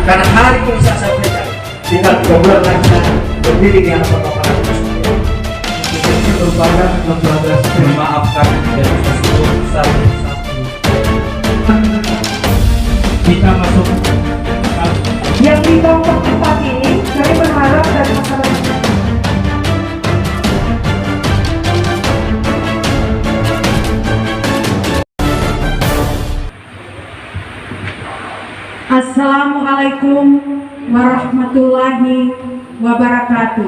Karena hari ini saya sampaikan, tinggal 3 bulan lagi saya berdiri di hadapan Bapak Agus. Ini merupakan lembaga memaafkan dan tersebut satu. Kita masuk yang kita untuk tempat ini, kami berharap dari masyarakat. Assalamualaikum warahmatullahi wabarakatuh.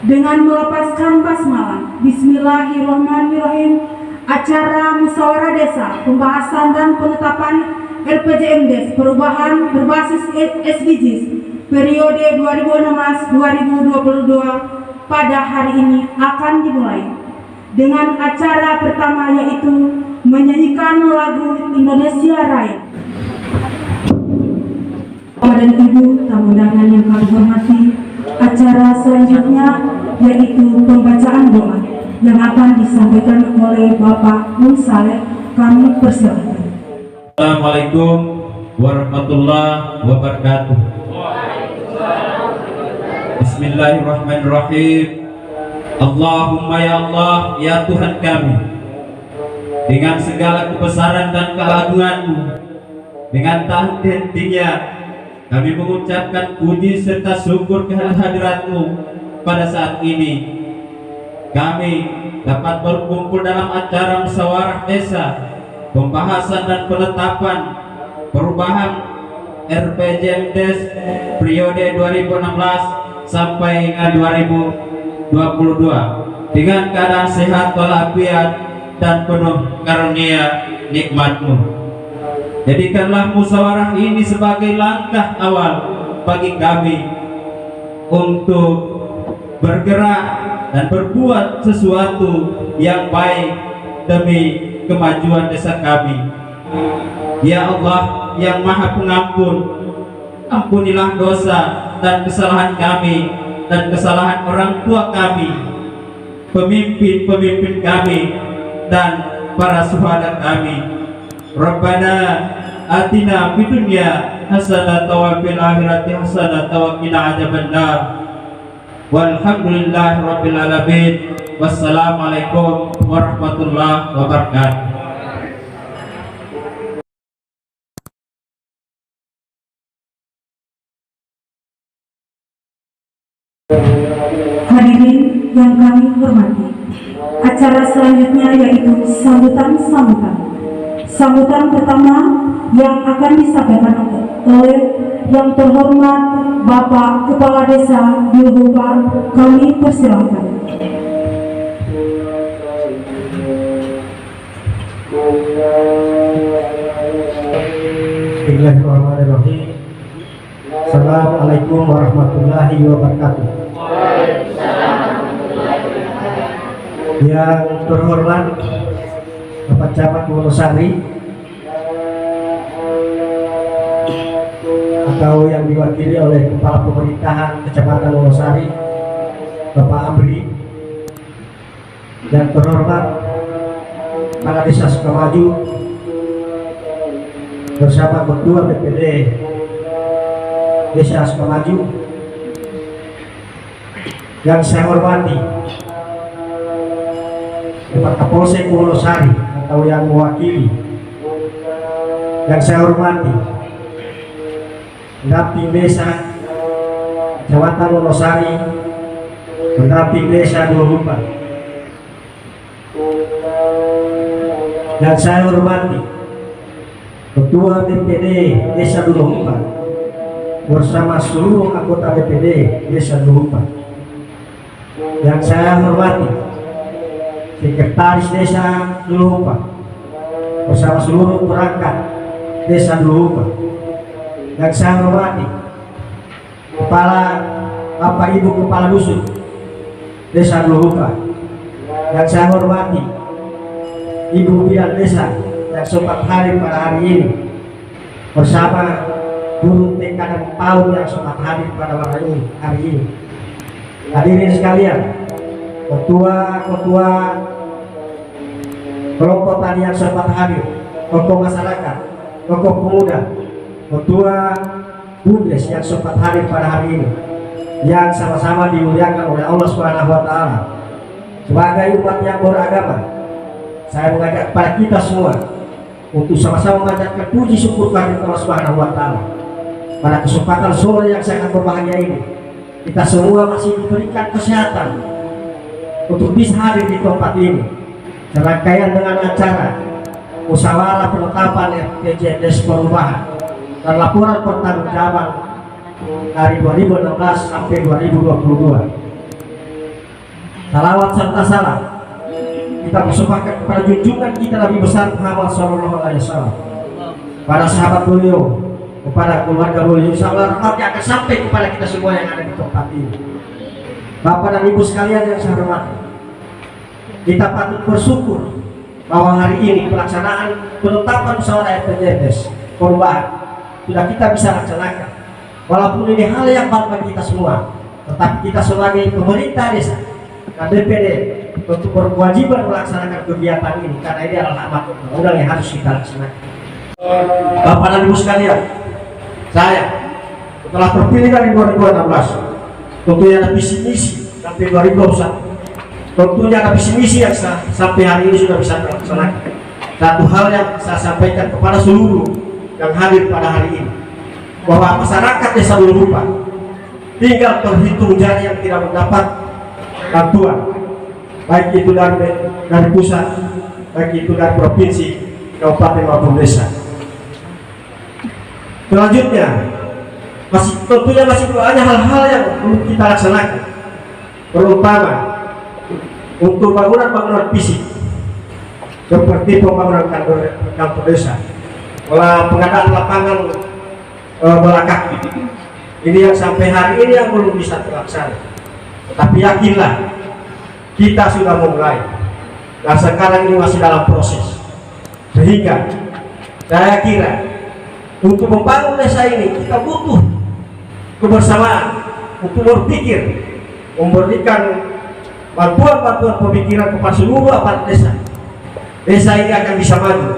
Dengan melepaskan basmalah, Bismillahirrahmanirrahim, acara musyawarah desa pembahasan dan penetapan RPJMDes perubahan berbasis SDGs periode 2016-2022 pada hari ini akan dimulai dengan acara pertama, yaitu menyanyikan lagu Indonesia Raya. Bapak dan Ibu tamu undangan yang kami hormati, acara selanjutnya yaitu pembacaan doa yang akan disampaikan oleh Bapak Munsaleh. Kami persilakan. Assalamualaikum warahmatullahi wabarakatuh. Bismillahirrahmanirrahim. Allahumma ya Allah, ya Tuhan kami, dengan segala kebesaran dan keagungan-Mu, dengan tak hentinya kami mengucapkan puji serta syukur kehadirat-Mu pada saat ini. Kami dapat berkumpul dalam acara musyawarah desa pembahasan dan penetapan perubahan RPJMDes periode 2016 sampai 2022 dengan keadaan sehat walafiat dan penuh karunia nikmat-Mu. Jadikanlah musyawarah ini sebagai langkah awal bagi kami untuk bergerak dan berbuat sesuatu yang baik demi kemajuan desa kami. Ya Allah yang Maha Pengampun, ampunilah dosa dan kesalahan kami dan kesalahan orang tua kami, pemimpin-pemimpin kami, dan para syuhada kami. Rabbana atina fid dunya hasanatan wa fil akhirati hasanatan wa qina adzabannar. Walhamdulillahi rabbil alamin. Wassalamualaikum warahmatullahi wabarakatuh. Hadirin yang kami hormati, acara selanjutnya yaitu sambutan pertama yang akan disampaikan oleh yang terhormat Bapak Kepala Desa Bilhupa. Kami persilakan. Bismillahirrahmanirrahim. Assalamualaikum warahmatullahi wabarakatuh. Yang terhormat Bapak Camat Wonosari atau yang diwakili oleh Kepala Pemerintahan Kecamatan Wonosari Bapak Amri, yang terhormat Kepala Desa Sukamaju bersama Ketua BPD Desa Sukamaju, yang saya hormati Bapak Kapolsek Wonosari atau yang mewakili, yang saya hormati pendamping desa Kecamatan Wonosari, pendamping desa Dua, yang saya hormati Ketua BPD Desa Dua bersama seluruh anggota BPD Desa Dua, yang saya hormati Sekretaris Desa Dua bersama seluruh perangkat Desa Dua, yang saya hormati Bapak Ibu Kepala Dusun Desa Dua, yang saya hormati Ibu Bidan Desa yang sempat hadir pada hari ini bersama guru TK dan PAUD yang sempat hadir pada hari ini. Hadirin sekalian, ketua kelompok tani yang sempat hadir, tokoh masyarakat, tokoh pemuda, ketua Bundes yang sempat hadir pada hari ini, yang sama-sama dimuliakan oleh Allah Subhanahu wa Ta'ala. Sebagai umat yang beragama, saya mengajak kepada kita semua untuk sama-sama memanjatkan puji syukur kehadirat Allah Subhanahu wa Ta'ala. Pada kesempatan sore yang sangat berbahagia ini, kita semua masih diberikan kesehatan untuk bisa hadir di tempat ini. Serangkaian dengan acara musyawarah penetapan RPJMD perubahan dan laporan pertanggungjawaban dari 2016 sampai 2022. Salawat serta salam kita persembahkan kepada junjungan kita Nabi besar Muhammad SAW, para sahabat beliau, kepada keluarga beliau. Insyaallah rahmatnya akan sampai kepada kita semua yang ada di tempat ini. Bapak dan Ibu sekalian yang saya hormati, kita patut bersyukur bahwa hari ini pelaksanaan penetapan musyawarah RPJMD perubahan sudah kita bisa laksanakan. Walaupun ini hal yang baru bagi kita semua, tetapi kita sebagai pemerintah desa dan DPD untuk berkewajiban melaksanakan kegiatan ini, karena ini adalah amanat undang-undang yang harus kita laksanakan. Bapak dan Ibu sekalian, saya setelah terpilih dari 2016, tentunya ada visi misi sampai 2021. Tentunya ada visi misi yang sampai hari ini sudah bisa terlaksanakan. Satu hal yang saya sampaikan kepada seluruh yang hadir pada hari ini, bahwa masyarakat desa Luhupa tinggal terhitung jari yang tidak mendapat bantuan, baik itu dari pusat, baik itu dari provinsi, kabupaten maupun desa. Selanjutnya, tentunya masih banyak hal-hal yang perlu kita laksanakan, terutama untuk bangunan-bangunan fisik seperti pembangunan kantor desa, pengadaan lapangan bola kaki. Ini yang sampai hari ini yang belum bisa terlaksana. Tapi yakinlah, kita sudah memulai. Dan sekarang ini masih dalam proses. Sehingga saya kira untuk membangun desa ini kita butuh kebersamaan untuk berpikir, memberikan bantuan-bantuan pemikiran kepada seluruh aparat desa. Desa ini akan bisa maju.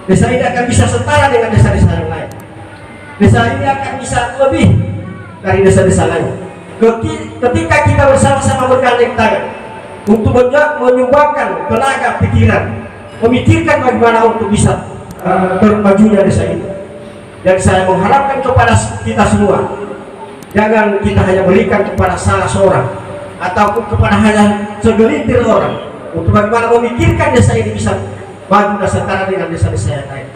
Desa ini akan bisa setara dengan desa-desa yang lain. Desa ini akan bisa lebih dari desa-desa lain. Ketika kita bersama-sama bergandeng tangan untuk menyumbangkan tenaga pikiran, memikirkan bagaimana untuk bisa termajunya desa ini. Dan saya mengharapkan kepada kita semua, jangan kita hanya berikan kepada salah seorang ataupun kepada hanya segelintir orang, untuk bagaimana memikirkan desa ini bisa maju dan setara dengan desa-desa yang lain.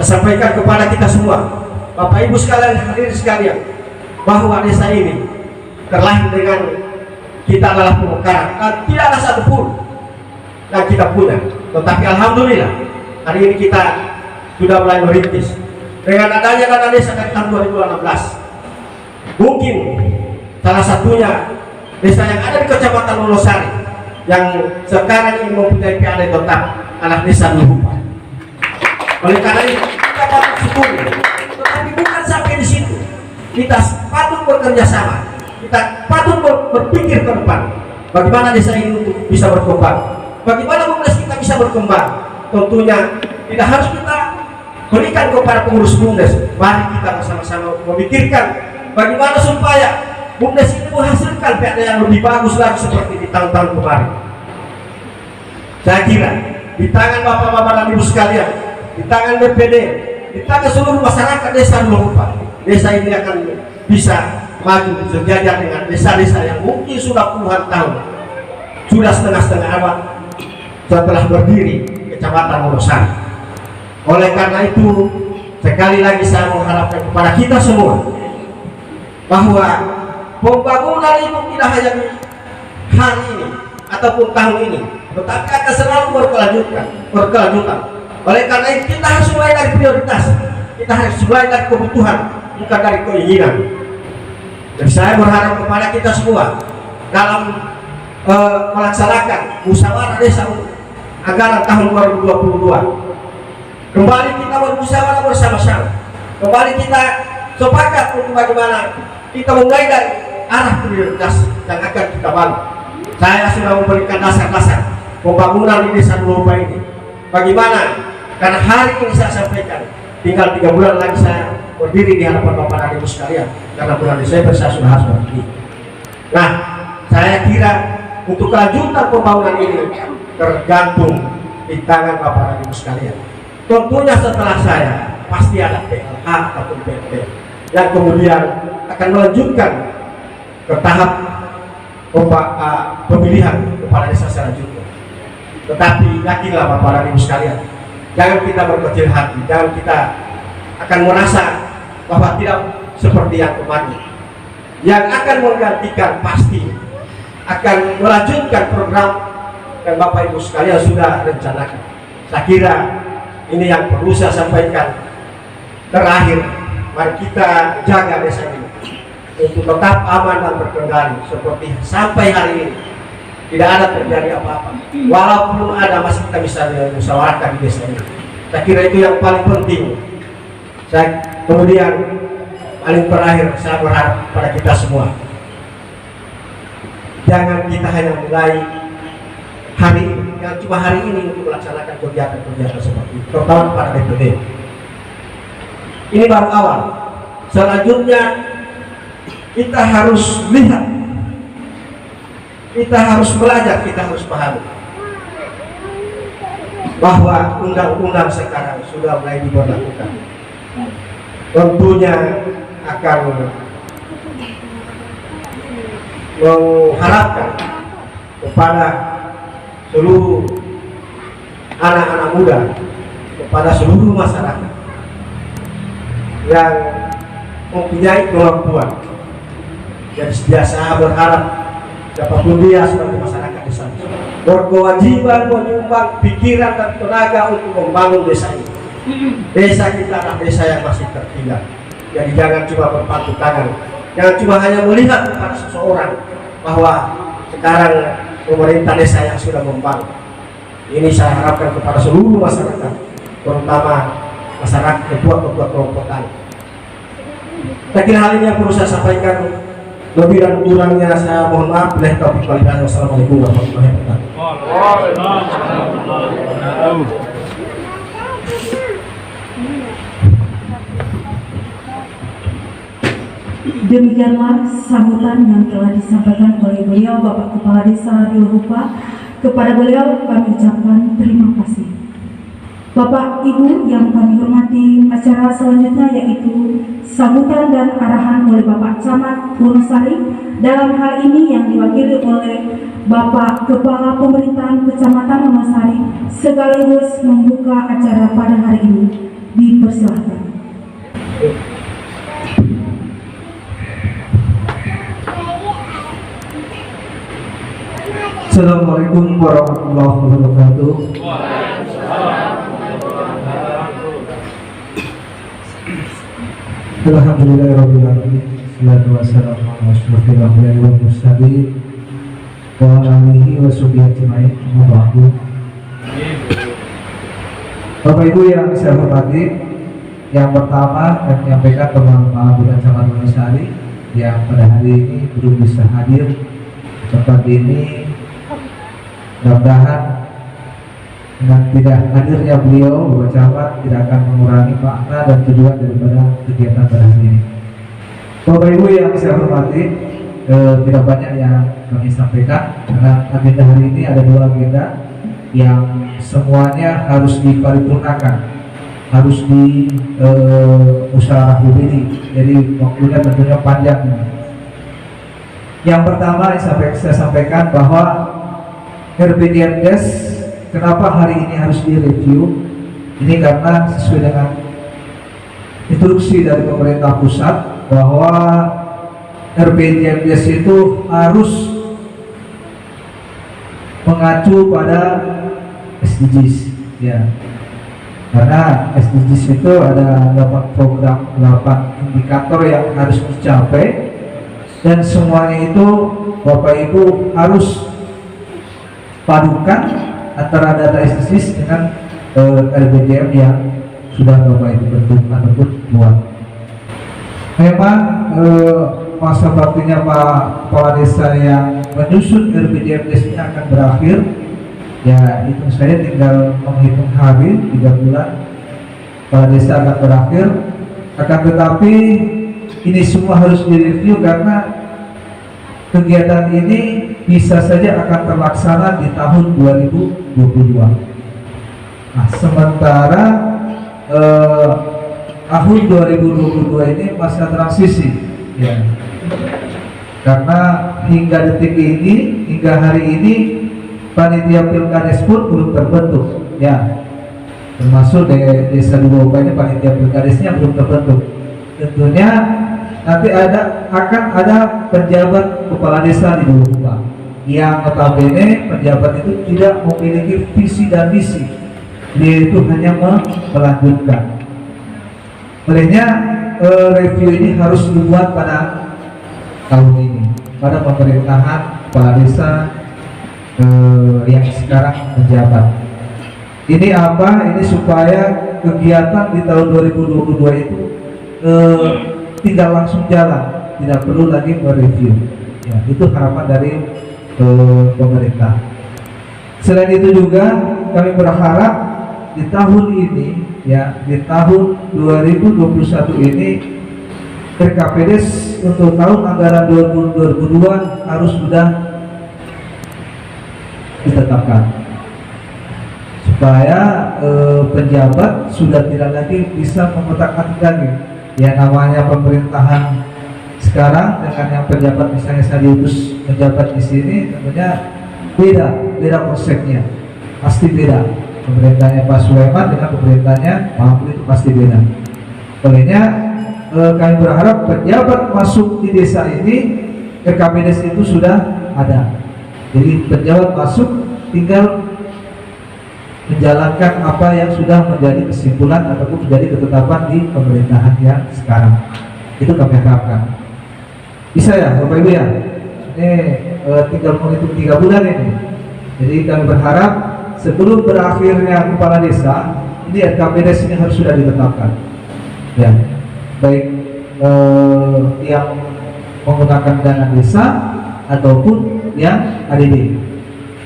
Saya sampaikan kepada kita semua, Bapak Ibu sekalian, hadirin sekalian, bahwa desa ini terlahir dengan kita adalah pemekaran dan tidak ada satupun yang kita punya. Tetapi alhamdulillah hari ini kita sudah mulai merintis dengan adanya dana desa dari tahun 2016. Mungkin salah satunya desa yang ada di Kecamatan Wonosari yang sekarang ini mempunyai PAD tetap anak desa Luhupa. Oleh karena itu kita patut syukur, tetapi bukan sampai di situ. Kita patut bekerja sama, kita patut berpikir ke depan bagaimana desa ini untuk bisa berkembang, bagaimana Bumdes kita bisa berkembang. Tentunya tidak harus kita berikan kepada pengurus Bumdes, mari kita bersama-sama memikirkan bagaimana supaya Bumdes ini menghasilkan PAD yang lebih bagus lagi seperti di tahun-tahun kemarin. Saya kira di tangan Bapak-bapak dan Ibu sekalian, di tangan DPD, di tangan seluruh masyarakat desa Luhupa, desa ini akan bisa maju sejajar dengan desa-desa yang mungkin sudah puluhan tahun, sudah setengah-setengah abad setelah berdiri Kecamatan Wonosari. Oleh karena itu, sekali lagi saya mengharapkan kepada kita semua bahwa pembangunan itu tidak hanya di hari ini ataupun tahun ini, tetapi akan selalu berkelanjutan. Oleh karena itu kita harus mulai dari prioritas, kita harus mulai dari kebutuhan, bukan dari keinginan. Dan saya berharap kepada kita semua dalam melaksanakan musyawarah desa anggaran tahun 2022, kembali kita bermusyawarah bersama-sama, kembali kita sepakat untuk bagaimana kita mulai dari arah prioritas yang akan kita bangun. Saya sudah memberikan dasar-dasar pembangunan di desa Luhupa ini. Bagaimana? Karena hari ini saya sampaikan tinggal 3 bulan lagi saya berdiri di hadapan Bapak dan Ibu sekalian, karena bulan Desember saya sudah harus berdiri. Nah, saya kira untuk kelanjutan pembangunan ini tergantung di tangan Bapak dan Ibu sekalian. Tentunya setelah saya pasti ada PLH ataupun PT yang kemudian akan melanjutkan ke tahap pemilihan kepala desa selanjutnya. Tetapi yakinlah Bapak dan Ibu sekalian, jangan kita berkecil hati, jangan kita akan merasa bahwa tidak seperti yang kemarin. Yang akan menggantikan pasti akan melanjutkan program yang Bapak Ibu sekalian sudah rencanakan. Saya kira ini yang perlu saya sampaikan. Terakhir, mari kita jaga desa ini untuk tetap aman dan terkendali seperti sampai hari ini. Tidak ada terjadi apa-apa. Walaupun ada, masih kita bisa musyawarahkan di desa ini. Saya kira itu yang paling penting. Kemudian paling terakhir, saya berharap pada kita semua, jangan kita hanya mulai hari ini, yang cuma hari ini untuk melaksanakan kegiatan-kegiatan seperti itu, terutama pada DPD. Ini baru awal. Selanjutnya kita harus lihat, kita harus belajar, kita harus pahami bahwa undang-undang sekarang sudah mulai diberlakukan. Tentunya akan mengharapkan kepada seluruh anak-anak muda, kepada seluruh masyarakat yang mempunyai kemampuan. Jadi biasa berharap siapapun dia sebagai masyarakat desa berkewajiban menyumbang pikiran dan tenaga untuk membangun desa ini. Desa kita adalah desa yang masih tertinggal. Jadi jangan cuma berpatu tangan, jangan cuma hanya melihat kepada seseorang bahwa sekarang pemerintah desa yang sudah membangun. Ini saya harapkan kepada seluruh masyarakat, terutama masyarakat ketua-ketua kelompok tani. Saya kira hal ini yang perlu saya sampaikan. Lebih dan kurangnya saya mohon maaf. Wassalamualaikum warahmatullahi wabarakatuh. Demikianlah sambutan yang telah disampaikan oleh beliau Bapak Kepala Desa Diluhupa. Kepada beliau kami ucapkan terima kasih. Bapak Ibu yang kami hormati, acara selanjutnya yaitu sambutan dan arahan oleh Bapak Camat Wonosari. Dalam hal ini yang diwakili oleh Bapak Kepala Pemerintahan Kecamatan Wonosari sekaligus membuka acara pada hari ini. Dipersilahkan. Assalamualaikum warahmatullahi wabarakatuh. Alhamdulillahirabbil alamin. Wassalatu wassalamu ala asyrofil anbiya'i wal mursalin wa ala alihi wa sahbihi ajma'in. Bapak Ibu yang saya hormati, yang pertama saya menyampaikan kepada Pak Bupati Camat Wonosari yang pada hari ini belum bisa hadir tempat ini. Mudah-mudahan dengan tidak hadirnya beliau, Bapak Camat, tidak akan mengurangi makna dan tujuan daripada kegiatan pada hari ini. Bapak Ibu yang saya hormati, tidak banyak yang kami sampaikan karena agenda hari ini ada 2 agenda yang semuanya harus diparipurnakan, harus dimusyawarahkan ini. Jadi waktunya tentunya panjang. Yang pertama saya sampaikan bahwa RPJMDes kenapa hari ini harus direview? Ini karena sesuai dengan instruksi dari pemerintah pusat bahwa RPJMDes itu harus mengacu pada SDGs, ya. Karena SDGs itu ada 8 program, 8 indikator yang harus dicapai, dan semuanya itu Bapak Ibu harus padukan antara data SDGs dengan RPJM yang sudah Bapak Ibu bentuk ataupun buat. Memang masa baktinya Pak Kepala Desa yang menyusun RPJMDes ini akan berakhir. Ya, itu saya tinggal menghitung hari 3 bulan. kepala desa akan berakhir. Akan tetapi ini semua harus direview karena kegiatan ini bisa saja akan terlaksana di tahun 2022. Nah, sementara tahun 2022 ini masa transisi, ya. Karena hingga detik ini, hingga hari ini, panitia pilkades pun belum terbentuk, ya. Termasuk desa Duloka ini panitia pilkadesnya belum terbentuk. Tentunya nanti akan ada penjabat kepala desa di Duloka yang notabene penjabat itu tidak memiliki visi dan misi, dia itu hanya melanjutkan. Olehnya review ini harus dibuat pada tahun ini, pada pemerintahan kepala desa yang sekarang menjabat. Ini apa? Ini supaya kegiatan di tahun 2022 itu tinggal langsung jalan, tidak perlu lagi mereview. Ya, itu harapan dari pemerintah. Selain itu juga kami berharap di tahun ini, ya, di tahun 2021 ini RKPDes untuk tahun anggaran 2022 harus sudah ditetapkan, supaya penjabat sudah tidak lagi bisa memutar-atik lagi. Ya, namanya pemerintahan sekarang dengan yang penjabat misalnya saya diutus menjabat di sini, tentunya beda konsepnya, pasti beda. Pemerintahnya Pak Sulaiman dengan pemerintahnya Pak Mahfud itu pasti beda. Olehnya kami berharap penjabat masuk di desa ini, RKPDes itu sudah ada. Jadi penjabat masuk tinggal menjalankan apa yang sudah menjadi kesimpulan ataupun menjadi ketetapan di pemerintahan yang sekarang. Itu kami harapkan. Bisa ya Bapak Ibu ya? Ini tinggal menghitung 3 bulan ini. Jadi kami berharap sebelum berakhirnya kepala desa, ini RKPDes ini harus sudah ditetapkan. Ya, baik yang menggunakan dana desa ataupun yang ADD,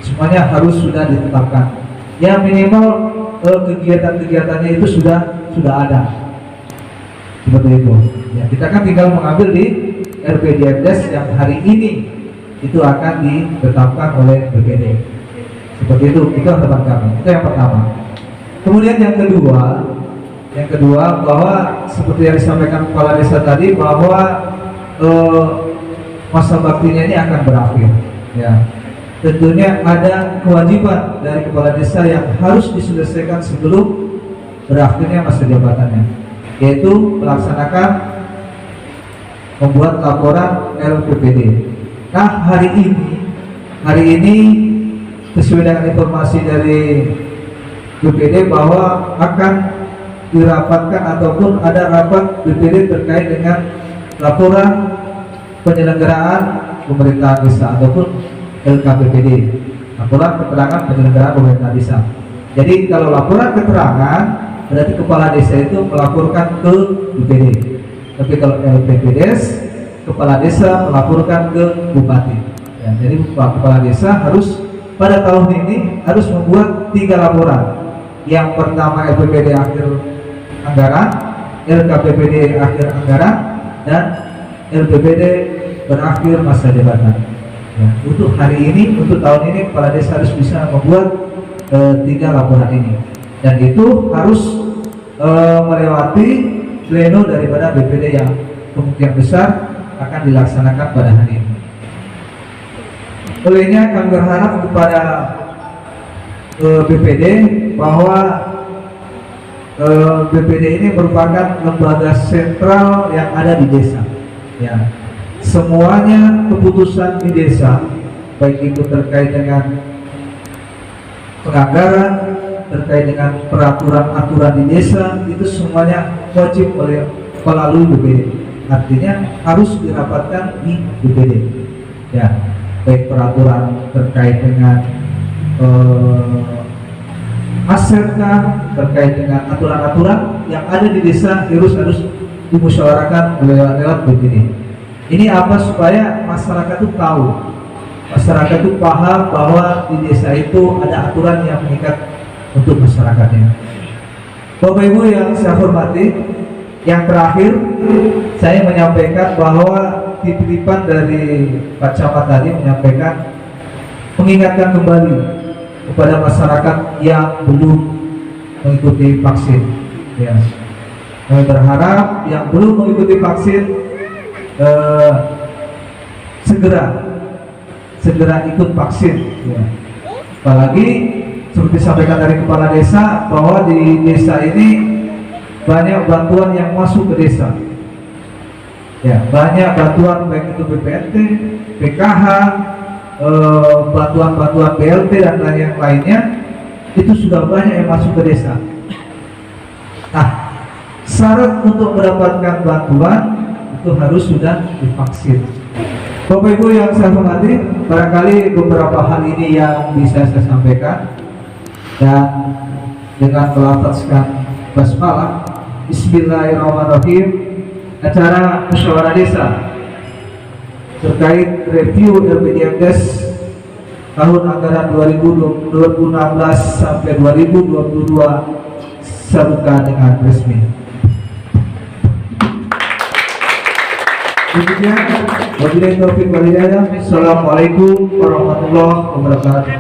semuanya harus sudah ditetapkan. Ya, minimal kegiatan-kegiatannya itu sudah ada, seperti itu. Ya, kita kan tinggal mengambil di RPJMdes yang hari ini itu akan ditetapkan oleh BPD. Seperti itu harapan kami. Itu yang pertama. Kemudian yang kedua bahwa seperti yang disampaikan kepala desa tadi, bahwa masa baktinya ini akan berakhir. Ya. Tentunya ada kewajiban dari kepala desa yang harus diselesaikan sebelum berakhirnya masa jabatannya, yaitu melaksanakan membuat laporan LPPD. Nah, hari ini sesuai dengan informasi dari BPD bahwa akan dirapatkan ataupun ada rapat BPD terkait dengan laporan penyelenggaraan pemerintahan desa ataupun LKPPD, laporan keterangan penyelenggaraan pemerintah desa. Jadi kalau laporan keterangan berarti kepala desa itu melaporkan ke BPD. Tapi kalau LPPDes, kepala desa melaporkan ke bupati. Ya, jadi kepala desa harus pada tahun ini harus membuat 3 laporan. Yang pertama LPPD akhir anggaran, LKPPD akhir anggaran, dan LPPD berakhir masa jabatan. Ya, untuk hari ini, untuk tahun ini kepala desa harus bisa membuat 3 laporan ini, dan itu harus melewati pleno daripada BPD yang kemungkinan besar akan dilaksanakan pada hari ini. Olehnya kami berharap kepada BPD bahwa BPD ini merupakan lembaga sentral yang ada di desa. Ya. Semuanya keputusan di desa, baik itu terkait dengan penganggaran, terkait dengan peraturan-aturan di desa, itu semuanya wajib melalui BPD. Artinya harus dirapatkan di BPD. Ya, baik peraturan terkait dengan asetkah, terkait dengan aturan-aturan yang ada di desa harus dimusyawarahkan lewat BPD. Ini apa? Supaya masyarakat itu tahu, masyarakat itu paham bahwa di desa itu ada aturan yang mengikat untuk masyarakatnya. Bapak Ibu yang saya hormati, yang terakhir saya menyampaikan bahwa titipan dari Pak Camat tadi menyampaikan mengingatkan kembali kepada masyarakat yang belum mengikuti vaksin. Ya. Kami berharap yang belum mengikuti vaksin segera ikut vaksin. Ya. Apalagi seperti disampaikan dari kepala desa bahwa di desa ini banyak bantuan yang masuk ke desa. Ya, banyak bantuan baik itu BPNT, PKH, bantuan-bantuan BLT dan lainnya itu sudah banyak yang masuk ke desa. Nah, syarat untuk mendapatkan bantuan itu harus sudah divaksin. Bapak Ibu yang saya hormati, barangkali beberapa hal ini yang bisa saya sampaikan, dan dengan melafazkan basmalah Bismillahirrahmanirrahim, acara musyawarah desa terkait review LPDMdes tahun anggaran 2016 sampai 2022 saya buka dengan resmi. Demikian, wabillahi taufiq wal hidayah. Assalamualaikum warahmatullahi wabarakatuh.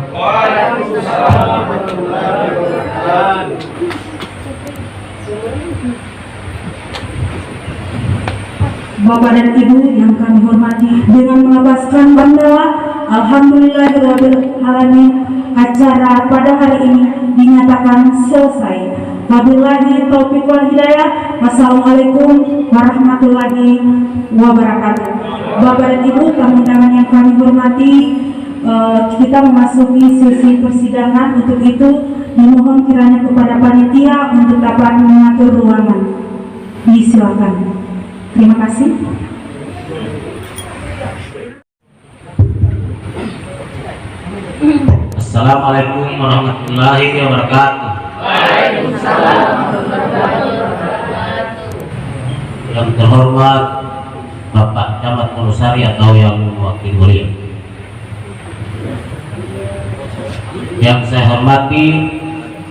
Bapak dan Ibu yang kami hormati, dengan melambaskan bandara Alhamdulillahirrahmanirrahim, acara pada hari ini dinyatakan selesai. Wabillahi taufiq wal hidayah. Wassalamualaikum warahmatullahi wabarakatuh. Bapak dan Ibu tamu undangan yang kami hormati, kita memasuki sesi persidangan. Untuk itu dimohon kiranya kepada panitia untuk dapat mengatur ruangan. Disilakan. Terima kasih. Assalamualaikum warahmatullahi wabarakatuh. Waalaikumsalam warahmatullahi wabarakatuh. Yang terhormat Bapak Camat Wonosari atau yang mewakili mulia, yang saya hormati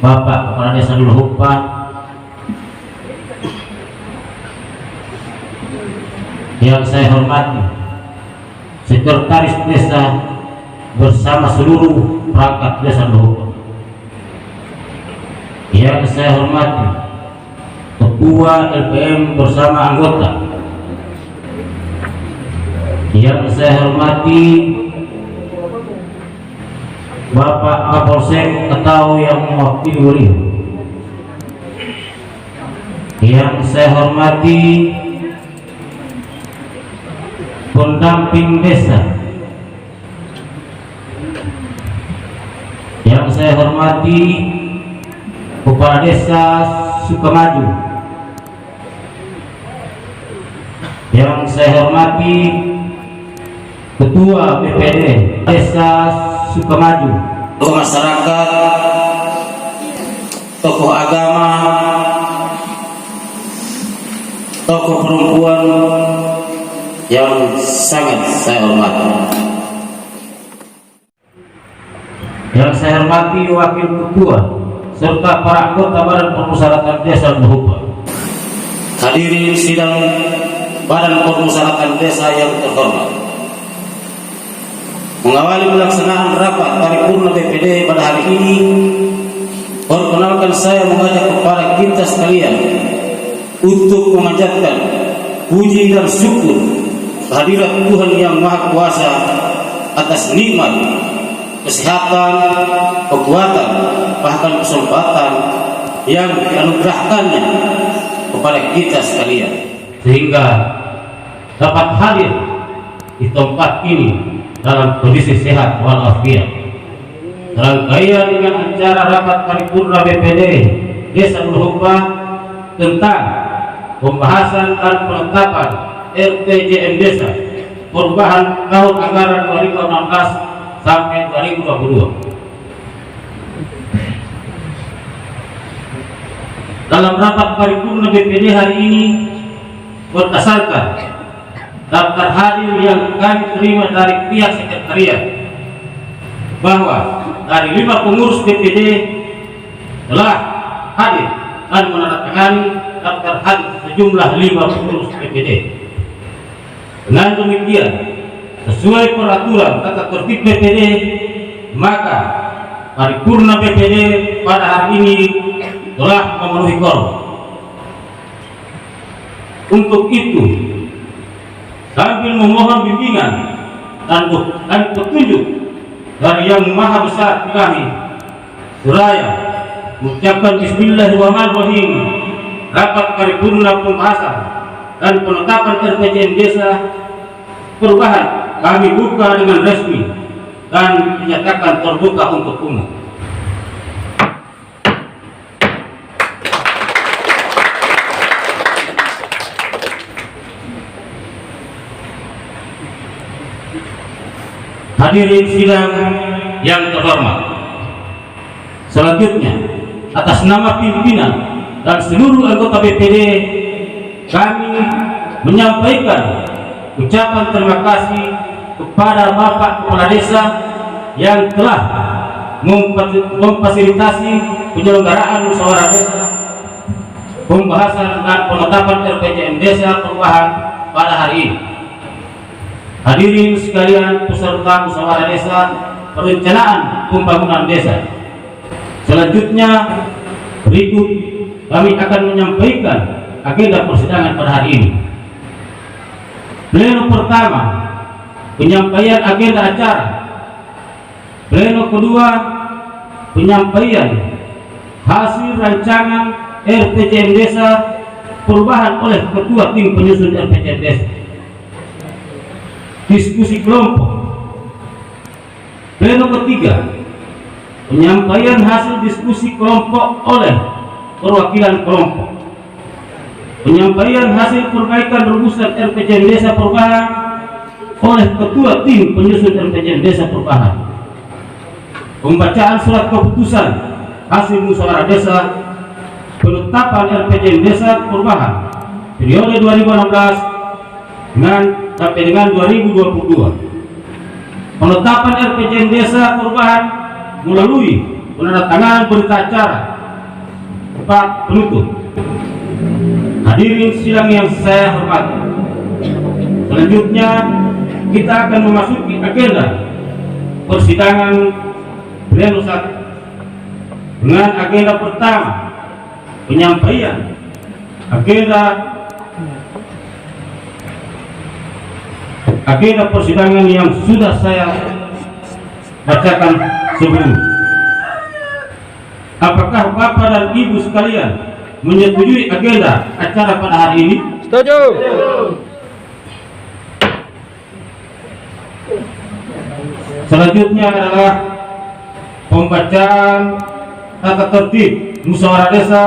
Bapak Kepala Desa Duluhupa, yang saya hormati Sekretaris Desa bersama seluruh perangkat Desa Duluhupa, yang saya hormati Ketua LPM bersama anggota, yang saya hormati Bapak Kapolsek atau yang mewakili beliau, yang saya hormati pendamping desa, yang saya hormati Kepala Desa Sukamaju, yang saya hormati Ketua BPD Desa Sukamaju, tokoh masyarakat, tokoh agama, tokoh perempuan yang sangat saya hormati, yang saya hormati Wakil Ketua serta para anggota Badan Permusyawaratan Desa Duluhupa, hadirin sidang Badan Permusyawaratan Desa yang terhormat, mengawali pelaksanaan rapat paripurna BPD pada hari ini, perkenalkan saya mengajak kepada kita sekalian untuk memanjatkan puji dan syukur kehadirat Tuhan Yang Maha Kuasa atas nikmat kesehatan, kekuatan, bahkan kesempatan yang dianugerahkannya kepada kita sekalian, sehingga dapat hadir di tempat ini dalam kondisi sehat walafiat. Rangkaian dengan acara rapat paripurna BPD Desa Duluhupa tentang pembahasan dan penetapan RPJM Desa perubahan tahun anggaran 2016 sampai 2022. Dalam rapat paripurna BPD hari ini, berdasarkan daftar hadir yang kami terima dari pihak sekretariat, bahwa dari 5 pengurus BPD telah hadir dan menandatangani daftar hadis sejumlah 5 pengurus PPD. Dengan demikian, sesuai peraturan tata tertib PPD, maka paripurna PPD pada hari ini telah memenuhi quorum. Untuk itu, sambil memohon bimbingan dan petunjuk dari Yang Maha Besar Ilahi, seraya mengucapkan Bismillahirrahmanirrahim, rapat paripurna pembahasan dan penetapan RPJM Desa Perubahan kami buka dengan resmi dan dinyatakan terbuka untuk umum. Hadirin sidang yang terhormat, selanjutnya atas nama pimpinan dan seluruh anggota BPD, kami menyampaikan ucapan terima kasih kepada Bapak Kepala Desa yang telah memfasilitasi penyelenggaraan musyawarah desa, pembahasan dan penetapan RPJM Desa Perubahan pada hari ini. Hadirin sekalian peserta musyawarah desa perencanaan pembangunan desa. Selanjutnya berikut kami akan menyampaikan agenda persidangan pada hari ini. Pleno pertama, penyampaian agenda acara. Pleno kedua, penyampaian hasil rancangan RPJM Desa Perubahan oleh Ketua Tim Penyusun RPJM Desa. Diskusi kelompok. Pleno ketiga, penyampaian hasil diskusi kelompok oleh perwakilan kelompok. Penyampaian hasil perbaikan rumusan RPJM Desa Perubahan oleh Ketua Tim Penyusun RPJM Desa Perubahan. Pembacaan surat keputusan hasil musyawarah desa penetapan RPJM Desa Perubahan periode 2016 sampai dengan 2022. Penetapan RPJM Desa Perubahan melalui penandatanganan berita acara Pak Penutup. Hadirin sidang yang saya hormati, selanjutnya kita akan memasuki agenda persidangan pleno 1 dengan agenda pertama, penyampaian agenda persidangan yang sudah saya bacakan sebelumnya. Apakah Bapak dan Ibu sekalian menyetujui agenda acara pada hari ini? Setuju. Selanjutnya adalah pembacaan tata tertib musyawarah desa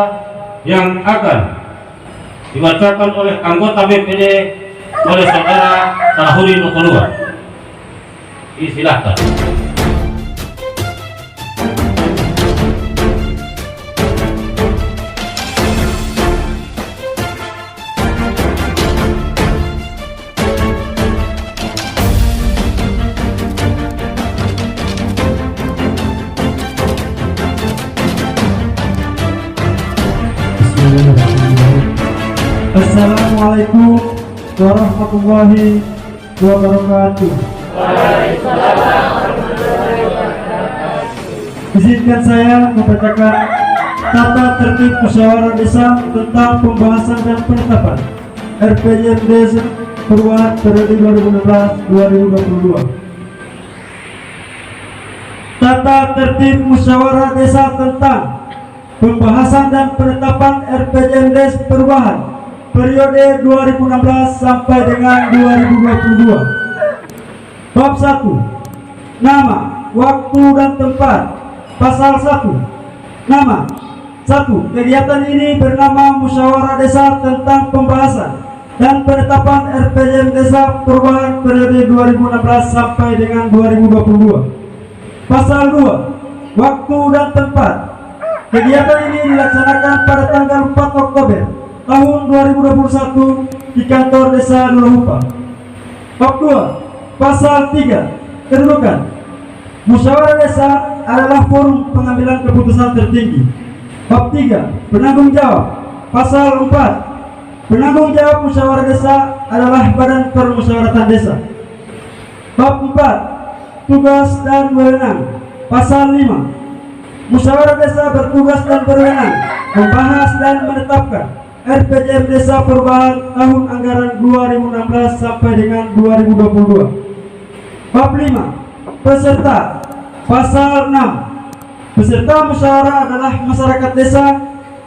yang akan dibacakan oleh anggota BPD oleh saudara Talahuri Notolua. Silakan. Assalamualaikum warahmatullahi wabarakatuh. Izinkan saya membacakan tata tertib musyawarah desa tentang pembahasan dan penetapan RPJM Desa Perubahan periode 2016-2022. Tata tertib musyawarah desa tentang pembahasan dan penetapan RPJM Desa Perubahan periode 2016 sampai dengan 2022. Bab 1. Nama, waktu dan tempat. Pasal 1. Nama. 1. Kegiatan ini bernama Musyawarah Desa tentang pembahasan dan penetapan RPJM Desa Perubahan periode 2016 sampai dengan 2022. Pasal 2. Waktu dan tempat. Kegiatan ini dilaksanakan pada tanggal 4 Oktober tahun 2021 di kantor Desa Duluhupa. Bab 2. Pasal 3. Kedudukan. Musyawarah desa adalah forum pengambilan keputusan tertinggi Bab 3. Penanggung jawab. Pasal 4. Penanggung jawab musyawarah desa adalah Badan Permusyawaratan Desa. Bab 4. Tugas dan wewenang. Pasal 5. Musyawarah desa bertugas dan berwenang membahas dan menetapkan RPJM Desa Perubahan tahun anggaran 2016 sampai dengan 2022. Bab 5. Peserta. Pasal 6. Peserta musyawarah adalah masyarakat desa,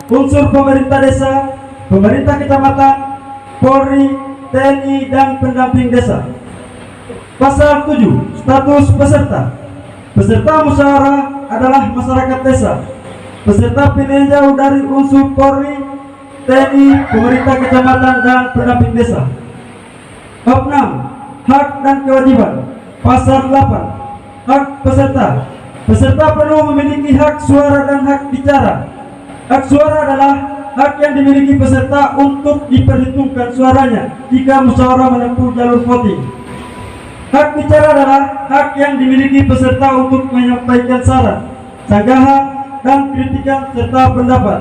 unsur pemerintah desa, pemerintah kecamatan, Polri, TNI, dan pendamping desa. Pasal 7. Status peserta. Peserta musyawarah adalah masyarakat desa, peserta pilihan jauh dari unsur Polri, TNI, pemerintah kecamatan, dan pendamping desa. Bab 6. Hak dan kewajiban. Pasal 8. Hak peserta. Peserta perlu memiliki hak suara dan hak bicara. Hak suara adalah hak yang dimiliki peserta untuk diperhitungkan suaranya jika musyawarah menempuh jalur voting. Hak bicara adalah hak yang dimiliki peserta untuk menyampaikan saran, sanggahan, dan kritikan serta pendapat.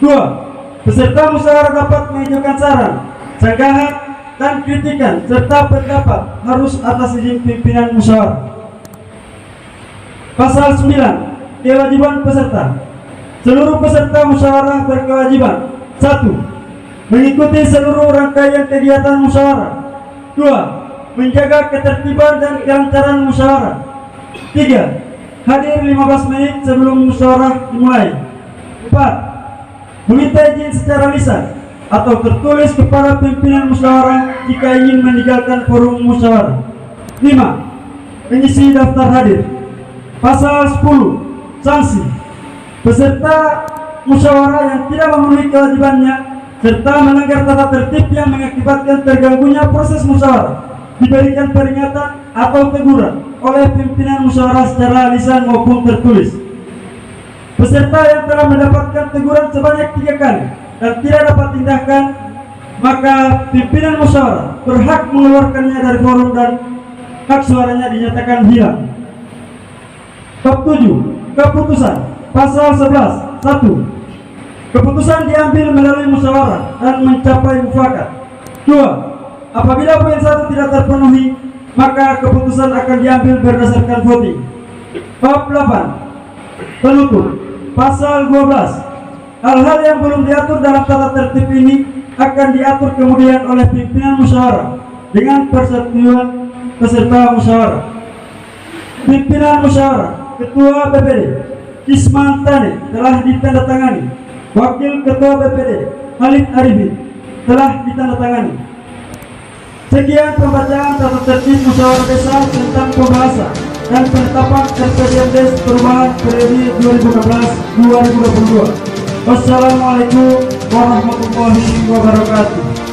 2. Peserta musyawarah dapat mengajukan saran, sanggahan, dan kritikan serta pendapat harus atas izin pimpinan musyawarah. Pasal 9. Kewajiban peserta. Seluruh peserta musyawarah berkewajiban: 1. Mengikuti seluruh rangkaian kegiatan musyawarah. 2. Menjaga ketertiban dan kelancaran musyawarah. 3. Hadir 15 menit sebelum musyawarah dimulai. 4. Meminta izin secara lisan atau tertulis kepada pimpinan musyawarah jika ingin meninggalkan forum musyawarah. 5. Mengisi daftar hadir. Pasal 10. Sanksi. Peserta musyawarah yang tidak memenuhi kewajibannya serta melanggar tata tertib yang mengakibatkan terganggunya proses musyawarah diberikan peringatan atau teguran oleh pimpinan musyawarah secara lisan maupun tertulis. Peserta yang telah mendapatkan teguran sebanyak 3 kali dan tidak dapat tindakan, maka pimpinan musyawarah berhak mengeluarkannya dari forum dan hak suaranya dinyatakan hilang. Bab 7. Keputusan. Pasal 11. 1. Keputusan diambil melalui musyawarah dan mencapai mufakat. 2. Apabila poin 1 tidak terpenuhi, maka keputusan akan diambil berdasarkan voting. Bab 8. Penutup. Pasal 12. Hal-hal yang belum diatur dalam tata tertib ini akan diatur kemudian oleh pimpinan musyawarah dengan persetujuan peserta musyawarah. Pimpinan musyawarah, Ketua BPD Isman Tani telah ditandatangani. Wakil Ketua BPD Halid Arifin telah ditandatangani. Sekian pembacaan tata tertib musyawarah desa tentang pembahasan dan penetapan RPJM Desa Perubahan periode 2016-2022. Wassalamualaikum warahmatullahi wabarakatuh.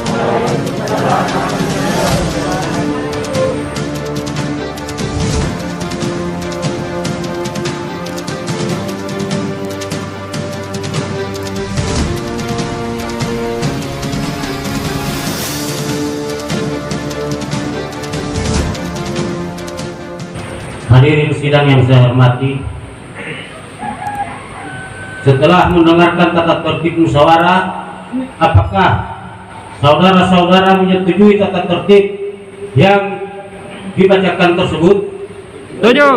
Hadirin sidang yang saya hormati, setelah mendengarkan tata tertib musyawarah, apakah saudara-saudara menyetujui tata tertib yang dibacakan tersebut? Setuju.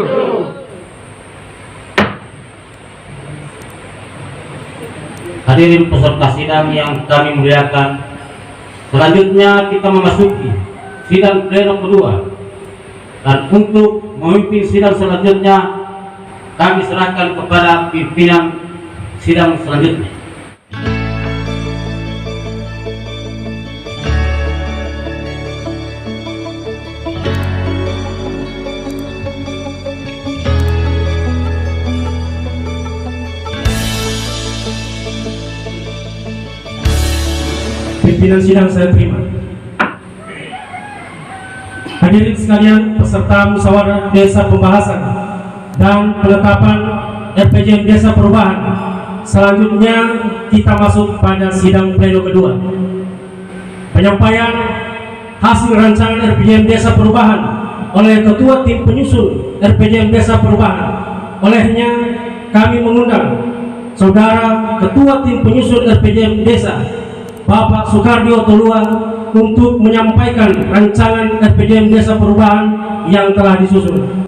Hadirin peserta sidang yang kami muliakan, selanjutnya kita memasuki sidang pleno kedua. Dan untuk memimpin sidang selanjutnya, kami serahkan kepada pimpinan sidang selanjutnya. Pimpinan sidang saya terima. Hadirin sekalian, peserta musyawarah desa pembahasan dan penetapan RPJM Desa Perubahan. Selanjutnya kita masuk pada sidang pleno kedua. Penyampaian hasil rancangan RPJM Desa Perubahan oleh Ketua Tim Penyusun RPJM Desa Perubahan. Olehnya kami mengundang Saudara Ketua Tim Penyusun RPJM Desa, Bapak Soekardio Tolua, untuk menyampaikan rancangan RPJM Desa Perubahan yang telah disusun.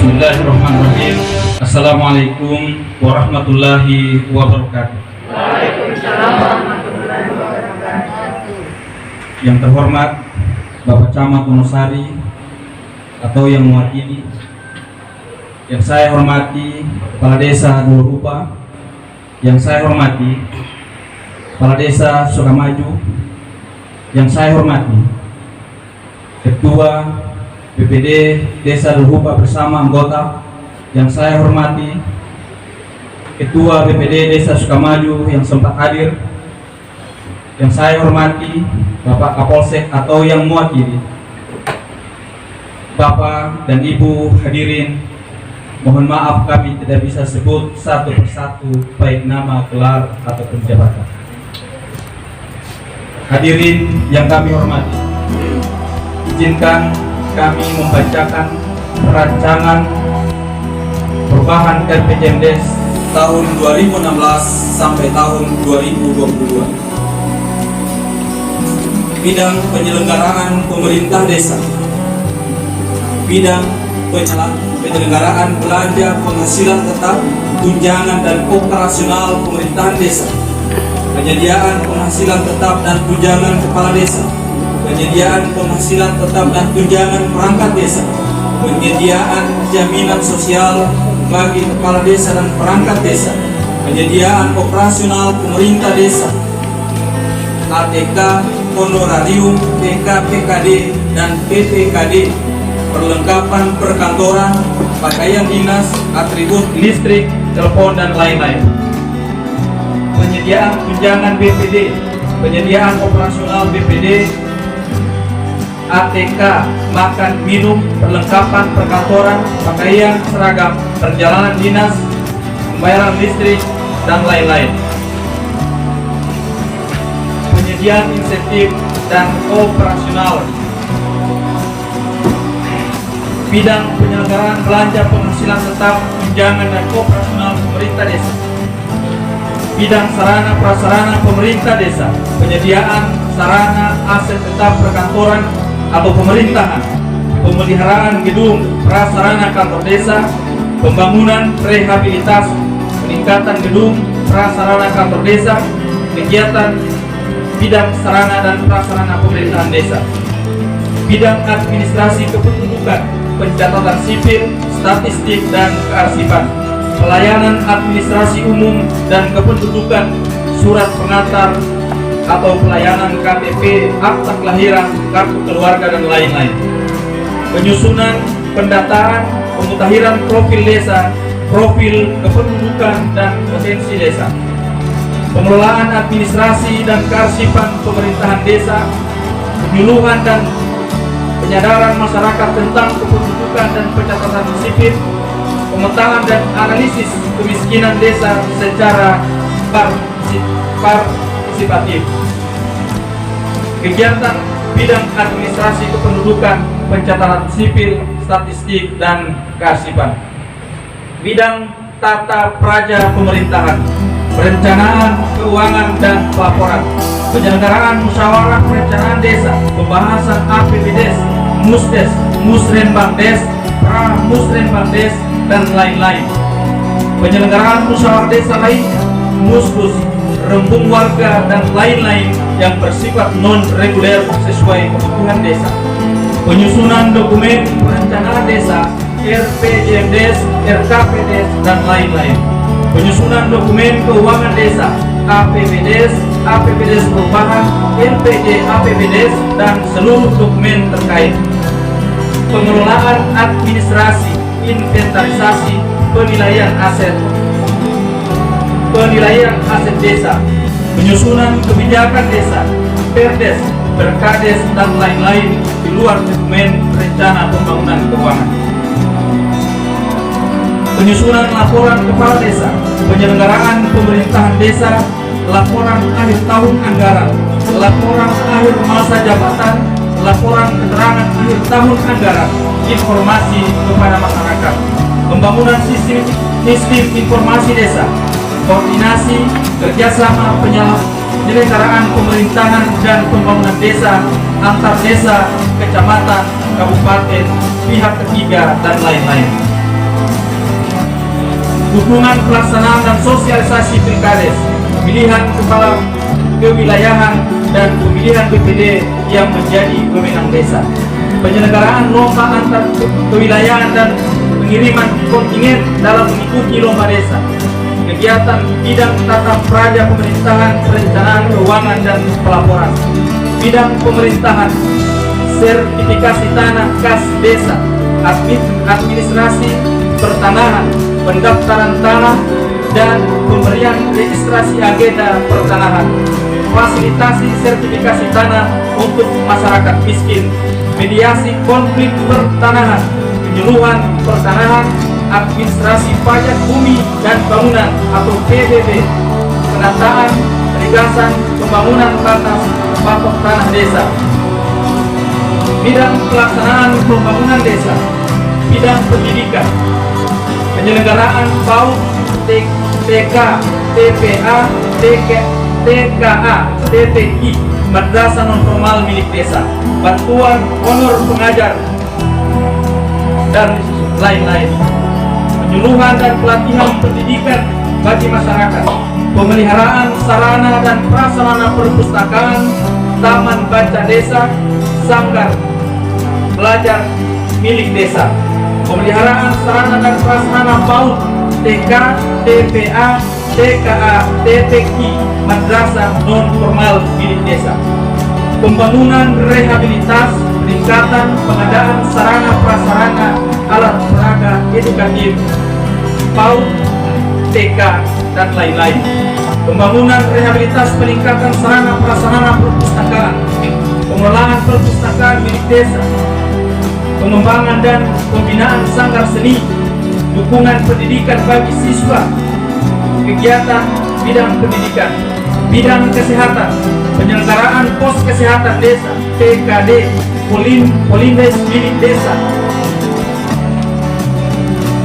Bismillahirrahmanirrahim. Assalamualaikum warahmatullahi wabarakatuh. Waalaikumsalam warahmatullahi wabarakatuh. Yang terhormat Bapak Camat Wonosari atau yang mewakili, yang saya hormati Kepala Desa Dulurupa, yang saya hormati Kepala Desa Sukamaju, yang saya hormati Ketua BPD Desa Dulurupa bersama anggota, yang saya hormati Ketua BPD Desa Sukamaju yang sempat hadir, yang saya hormati Bapak Kapolsek atau yang mewakili, Bapak dan Ibu hadirin, mohon maaf kami tidak bisa sebut satu persatu baik nama, gelar ataupun jabatan. Hadirin yang kami hormati, izinkan kami membacakan rancangan perubahan RPJM Desa tahun 2016 sampai tahun 2022. Bidang penyelenggaraan pemerintah desa, bidang penyelenggaraan belanja penghasilan tetap, tunjangan dan operasional pemerintahan desa, penyediaan penghasilan tetap dan tunjangan kepala desa, penyediaan penghasilan tetap dan tunjangan perangkat desa, penyediaan jaminan sosial bagi kepala desa dan perangkat desa, penyediaan operasional pemerintah desa, ATK, honorarium, PKPKD dan PPKD, perlengkapan perkantoran, pakaian dinas, atribut listrik, telepon dan lain-lain, penyediaan tunjangan BPD, penyediaan operasional BPD, ATK, makan, minum, perlengkapan perkantoran, pakaian, seragam, perjalanan dinas, pembayaran listrik, dan lain-lain. Penyediaan insentif dan operasional. Bidang penyelenggaraan belanja penghasilan tetap, tunjangan dan operasional pemerintah desa. Bidang sarana prasarana pemerintah desa, penyediaan sarana aset tetap perkantoran atau pemerintahan, pemeliharaan gedung prasarana kantor desa, pembangunan rehabilitas, peningkatan gedung prasarana kantor desa, kegiatan bidang sarana dan prasarana pemerintahan desa, bidang administrasi kependudukan, pencatatan sipil, statistik dan kearsipan, pelayanan administrasi umum dan kependudukan, surat pengantar atau pelayanan KTP, akta kelahiran, kartu keluarga dan lain-lain, penyusunan, pendataan, pemutakhiran profil desa, profil kependudukan dan potensi desa, pengelolaan administrasi dan kearsipan pemerintahan desa, penyuluhan dan penyadaran masyarakat tentang kependudukan dan pencatatan sipil, pemetaan dan analisis kemiskinan desa secara partisipatif, kegiatan bidang administrasi kependudukan, pencatatan sipil, statistik dan kearsipan, bidang tata praja pemerintahan, perencanaan keuangan dan pelaporan, penyelenggaraan musyawarah perencanaan desa, pembahasan APBDes, Musdes, Musrenbangdes, Pramusrenbangdes dan lain-lain, penyelenggaraan musyawarah desa lainnya, Muskus, rembung warga dan lain-lain yang bersifat non-reguler sesuai kebutuhan desa, penyusunan dokumen perencanaan desa, RPJMDes, RKPDes dan lain-lain, penyusunan dokumen keuangan desa, APBDes, APBDes perubahan, LPJ APBDes dan seluruh dokumen terkait, pengelolaan administrasi, inventarisasi, penilaian aset desa, penyusunan kebijakan desa, Perdes, Perkades dan lain-lain di luar dokumen rencana pembangunan keuangan. Penyusunan laporan kepala desa, penyelenggaraan pemerintahan desa, laporan akhir tahun anggaran, laporan akhir masa jabatan, laporan keterangan akhir tahun anggaran, informasi kepada masyarakat, pembangunan sistem informasi desa, koordinasi kerjasama penyelenggaraan pemerintahan dan pembangunan desa antar desa, kecamatan, kabupaten, pihak ketiga, dan lain-lain. Dukungan pelaksanaan dan sosialisasi pilkades, pemilihan kepala kewilayahan dan pemilihan BPD yang menjadi wewenang desa, penyelenggaraan lomba antar kewilayahan dan pengiriman kontingen dalam mengikuti lomba desa, kegiatan bidang tata praja pemerintahan, perencanaan keuangan dan pelaporan, bidang pemerintahan, sertifikasi tanah kas desa, administrasi pertanahan, pendaftaran tanah dan pemberian registrasi agenda pertanahan, fasilitasi sertifikasi tanah untuk masyarakat miskin, mediasi konflik pertanahan, penyuluhan pertanahan, administrasi pajak bumi dan bangunan atau PBB, penataan, penegasan, pembangunan batas patok tanah desa, bidang pelaksanaan pembangunan desa, bidang pendidikan, penyelenggaraan PAUD, TK, TPA, TKA, TPI, madrasah non formal milik desa, bantuan honor pengajar, dan lain-lain. Penyuluhan dan pelatihan pendidikan bagi masyarakat, pemeliharaan sarana dan prasarana perpustakaan, taman baca desa, sanggar belajar milik desa, pemeliharaan sarana dan prasarana PAUD, TK, TPA, TKA, TPI, madrasah non formal milik desa, pembangunan rehabilitas, peningkatan pengadaan sarana prasarana alat peraga edukatif, PAUD, TK, dan lain-lain, pembangunan rehabilitas peningkatan sarana prasarana perpustakaan, pengelolaan perpustakaan milik desa, pengembangan dan pembinaan sanggar seni, dukungan pendidikan bagi siswa, kegiatan bidang pendidikan, bidang kesehatan, penyelenggaraan pos kesehatan desa, PKD, Polindes milik desa,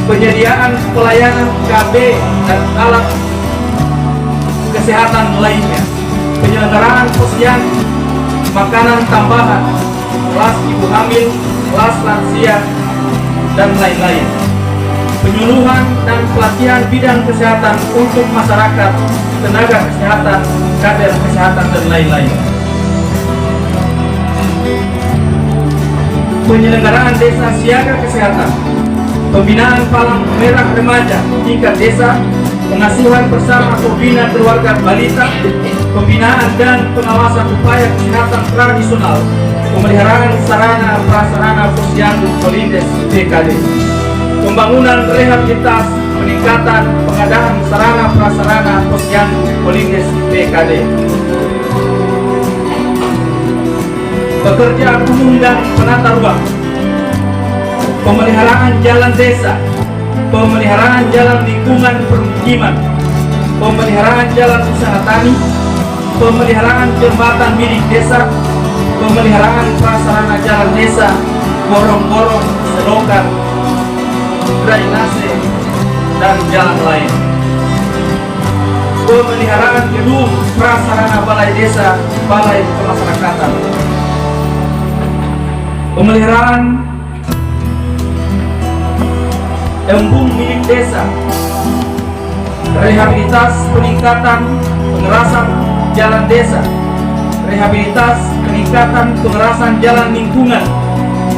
penyediaan pelayanan KB dan alat kesehatan lainnya, penyelenggaraan posyandu, makanan tambahan, kelas ibu hamil, kelas lansia, dan lain-lain, penyuluhan dan pelatihan bidang kesehatan untuk masyarakat, tenaga kesehatan, kader kesehatan, dan lain-lain. Penyelenggaraan desa siaga kesehatan, pembinaan palang merah remaja tingkat desa, pengasuhan bersama pembina keluarga balita, pembinaan dan pengawasan upaya kesehatan tradisional, pemeliharaan sarana prasarana posyandu Polindes PKD, pembangunan rehabilitas, peningkatan pengadaan sarana prasarana posyandu Polindes PKD, pekerjaan umum dan penata ruang, pemeliharaan jalan desa, pemeliharaan jalan lingkungan permukiman, pemeliharaan jalan usaha tani, pemeliharaan jembatan milik desa, pemeliharaan prasarana jalan desa, gorong-gorong, selokan, drainase, dan jalan lain, pemeliharaan gedung prasarana balai desa, balai pemasyarakatan, pemeliharaan embung milik desa, rehabilitas peningkatan pengerasan jalan desa, rehabilitas peningkatan pengerasan jalan lingkungan,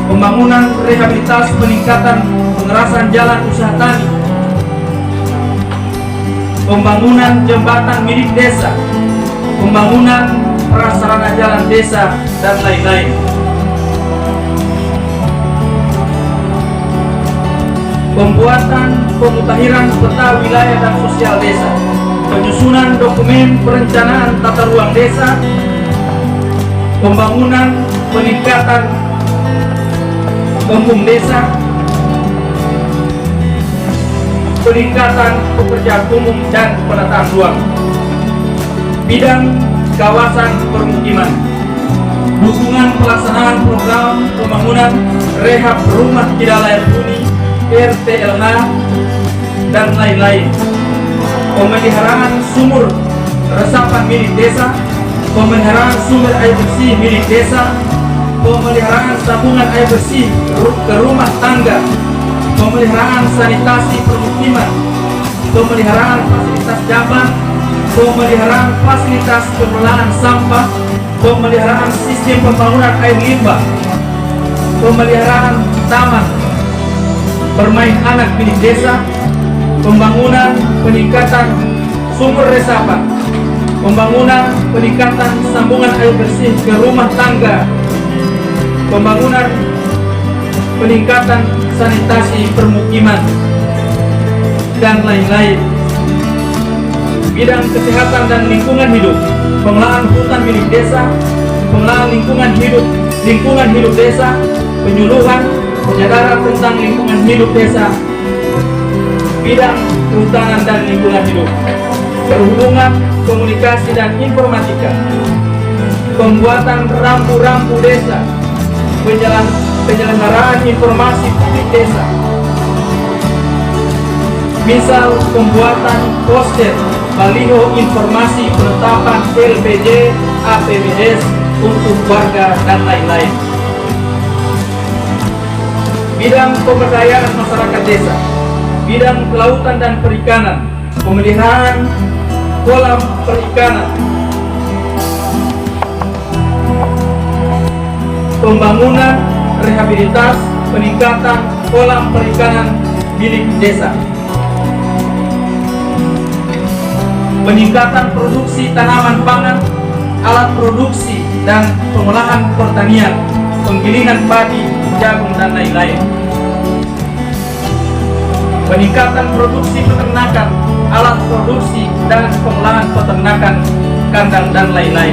pembangunan rehabilitas peningkatan pengerasan jalan usaha tani, pembangunan jembatan milik desa, pembangunan prasarana jalan desa, dan lain-lain. Pembuatan pemutahiran peta wilayah dan sosial desa, penyusunan dokumen perencanaan tata ruang desa, pembangunan peningkatan Pembung desa, peningkatan pekerjaan umum dan penataan ruang. Bidang kawasan permukiman, dukungan pelaksanaan program pembangunan rehab rumah tidak layak huni RTLH dan lain-lain. Pemeliharaan sumur resapan milik desa, pemeliharaan sumber air bersih milik desa, pemeliharaan sambungan air bersih ke rumah tangga, pemeliharaan sanitasi permukiman, pemeliharaan fasilitas jamban, pemeliharaan fasilitas pengelolaan sampah, pemeliharaan sistem pembangunan air limbah, pemeliharaan taman bermain anak milik desa, pembangunan peningkatan sumber resapan, pembangunan peningkatan sambungan air bersih ke rumah tangga, pembangunan peningkatan sanitasi permukiman, dan lain-lain. Bidang kesehatan dan lingkungan hidup, pengelolaan hutan milik desa, pengelolaan lingkungan hidup desa, penyuluhan, penyadaran tentang lingkungan hidup desa, bidang kehutanan dan lingkungan hidup, perhubungan, komunikasi dan informatika, pembuatan rambu-rambu desa, penyelenggaraan informasi publik desa, misal pembuatan poster, baliho informasi penetapan LPJ, APBS untuk warga dan lain-lain. Bidang pemberdayaan masyarakat desa, bidang kelautan dan perikanan, pemeliharaan kolam perikanan, pembangunan, rehabilitas, peningkatan kolam perikanan milik desa, peningkatan produksi tanaman pangan, alat produksi dan pengolahan pertanian, penggilingan padi, jagung dan lain-lain. Peningkatan produksi peternakan, alat produksi dan pengolahan peternakan, kandang dan lain-lain.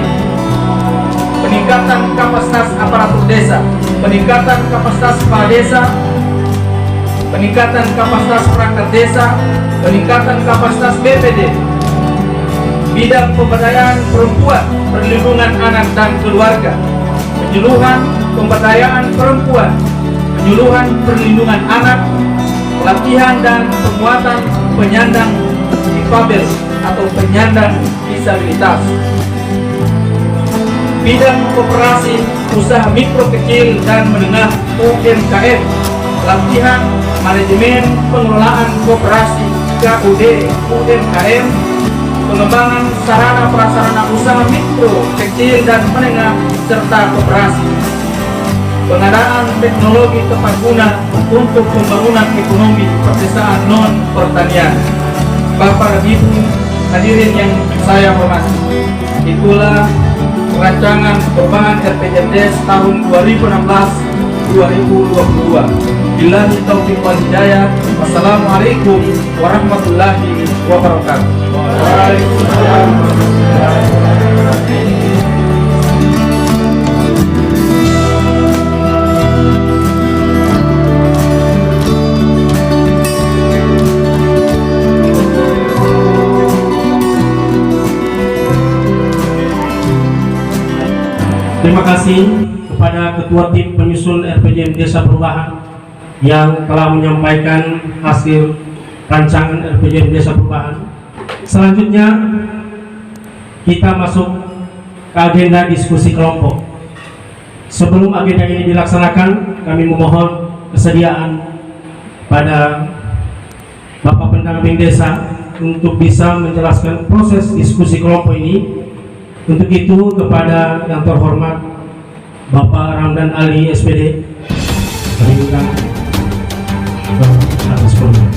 Peningkatan kapasitas aparatur desa, peningkatan kapasitas kepala desa, peningkatan kapasitas perangkat desa, peningkatan kapasitas BPD. Bidang pemberdayaan perempuan, perlindungan anak dan keluarga, penyuluhan pemberdayaan perempuan, penyuluhan perlindungan anak, pelatihan dan penguatan penyandang difabel atau penyandang disabilitas. Bidang koperasi, usaha mikro kecil dan menengah UMKM, pelatihan manajemen pengelolaan koperasi KUD UMKM, pengembangan sarana prasarana usaha mikro, kecil dan menengah serta koperasi, pengadaan teknologi tepat guna untuk pembangunan ekonomi pedesaan non pertanian. Bapak Ibu hadirin yang saya hormati, itulah rancangan perubahan RPJMDes tahun 2016-2022. Billahi taufiq wal hidayah. Wassalamualaikum warahmatullahi wabarakatuh. Waalaikumsalam. Terima kasih kepada Ketua Tim Penyusun RPJM Desa Perubahan yang telah menyampaikan hasil rancangan RPJM Desa Perubahan. Selanjutnya kita masuk ke agenda diskusi kelompok. Sebelum agenda ini dilaksanakan, kami memohon kesediaan pada Bapak Pendamping Desa untuk bisa menjelaskan proses diskusi kelompok ini. Untuk itu kepada yang terhormat Bapak Ramdan Ali SPD, kami undang ke atas podium.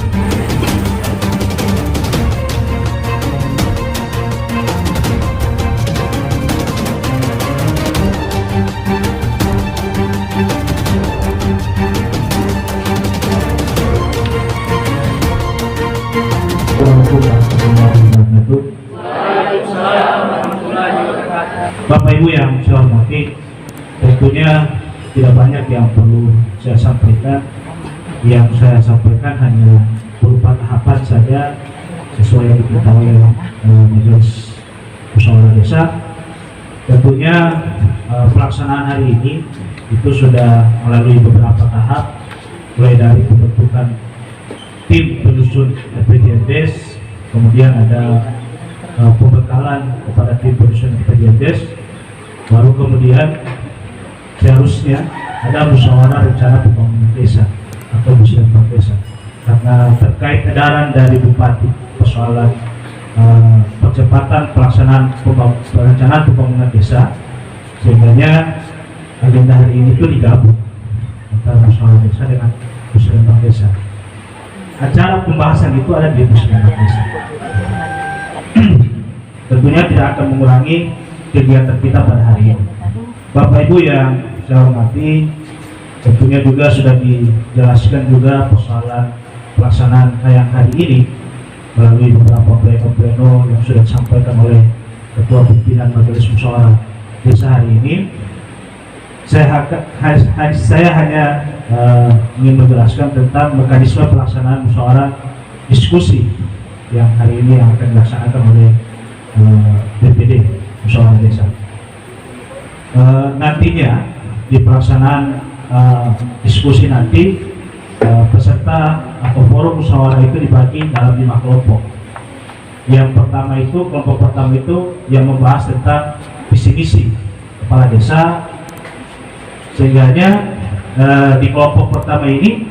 Bapak Ibu yang saya hormati, tentunya tidak banyak yang perlu saya sampaikan. Yang saya sampaikan hanya berupa tahapan saja sesuai yang diketahui oleh Majelis Musyawarah Desa. Tentunya pelaksanaan hari ini itu sudah melalui beberapa tahap, mulai dari pembentukan tim penyusun RPJMDes, kemudian ada pembekalan kepada tim penyusun RPJMDes, baru kemudian seharusnya ada musyawarah rencana pembangunan desa atau musyawarah desa, karena terkait edaran dari Bupati persoalan percepatan pelaksanaan perencanaan pembangunan desa, sehingga agenda hari ini itu digabung antara musyawarah desa dengan musyawarah desa. Acara pembahasan itu ada di musyawarah desa. Tentunya tidak akan mengurangi kegiatan kita pada hari ini. Bapak Ibu yang saya hormati, tentunya juga sudah dijelaskan juga persoalan pelaksanaan yang hari ini melalui beberapa pleno yang sudah disampaikan oleh Ketua Pimpinan Majelis Musyawarah Desa hari ini. Saya hanya ingin menjelaskan tentang mekanisme pelaksanaan musyawarah diskusi yang hari ini yang akan dilaksanakan oleh DPD Musyawarah Desa. Nantinya di pelaksanaan diskusi nanti peserta atau forum musyawarah itu dibagi dalam 5 kelompok. Yang pertama itu, kelompok pertama itu yang membahas tentang visi misi kepala desa, sehingga di kelompok pertama ini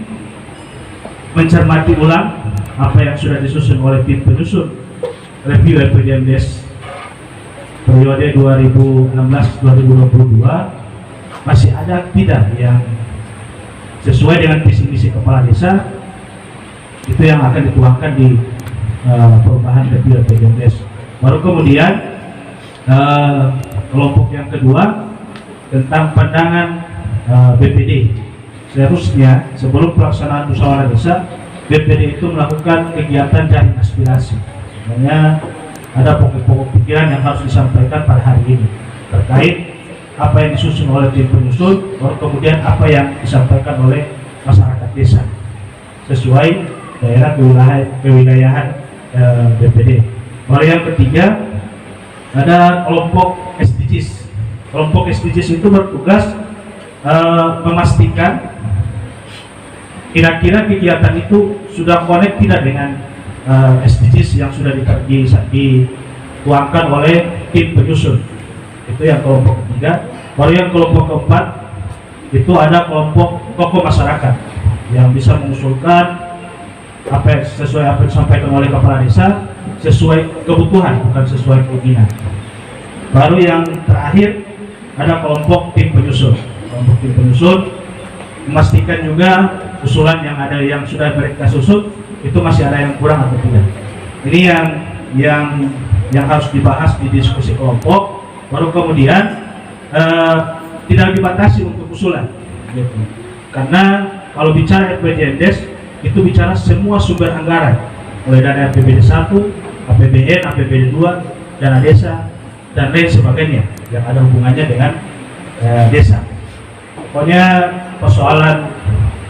mencermati ulang apa yang sudah disusun oleh tim penyusun review RPJMDes periode 2016-2022, masih ada tidak yang sesuai dengan visi misi kepala desa, itu yang akan dituangkan di perubahan review RPJMDes. Baru kemudian kelompok yang kedua tentang pandangan BPD. Seharusnya sebelum pelaksanaan musyawarah desa, BPD itu melakukan kegiatan dan aspirasi. Sebenarnya ada pokok-pokok pikiran yang harus disampaikan pada hari ini terkait apa yang disusun oleh tim penyusun, baru kemudian apa yang disampaikan oleh masyarakat desa sesuai daerah kewilayahan BPD. Baru yang ketiga ada kelompok SDGs. Kelompok SDGs itu bertugas memastikan kira-kira kegiatan itu sudah connect tidak dengan SDGs yang sudah dituangkan oleh tim penyusun. Itu yang kelompok ketiga. Baru yang kelompok keempat itu ada kelompok tokoh masyarakat yang bisa mengusulkan apa sesuai apa yang disampaikan oleh kepala desa, sesuai kebutuhan bukan sesuai keinginan. Baru yang terakhir ada kelompok tim penyusun. Kelompok tim penyusun memastikan juga usulan yang ada yang sudah mereka susun itu masih ada yang kurang atau tidak. Ini yang harus dibahas di diskusi kelompok. Baru kemudian tidak dibatasi untuk usulan, gitu. Karena kalau bicara RPJMDes itu bicara semua sumber anggaran, mulai dari APBD 1, APBN, APBD 2, dana desa dan lain sebagainya yang ada hubungannya dengan desa. Pokoknya persoalan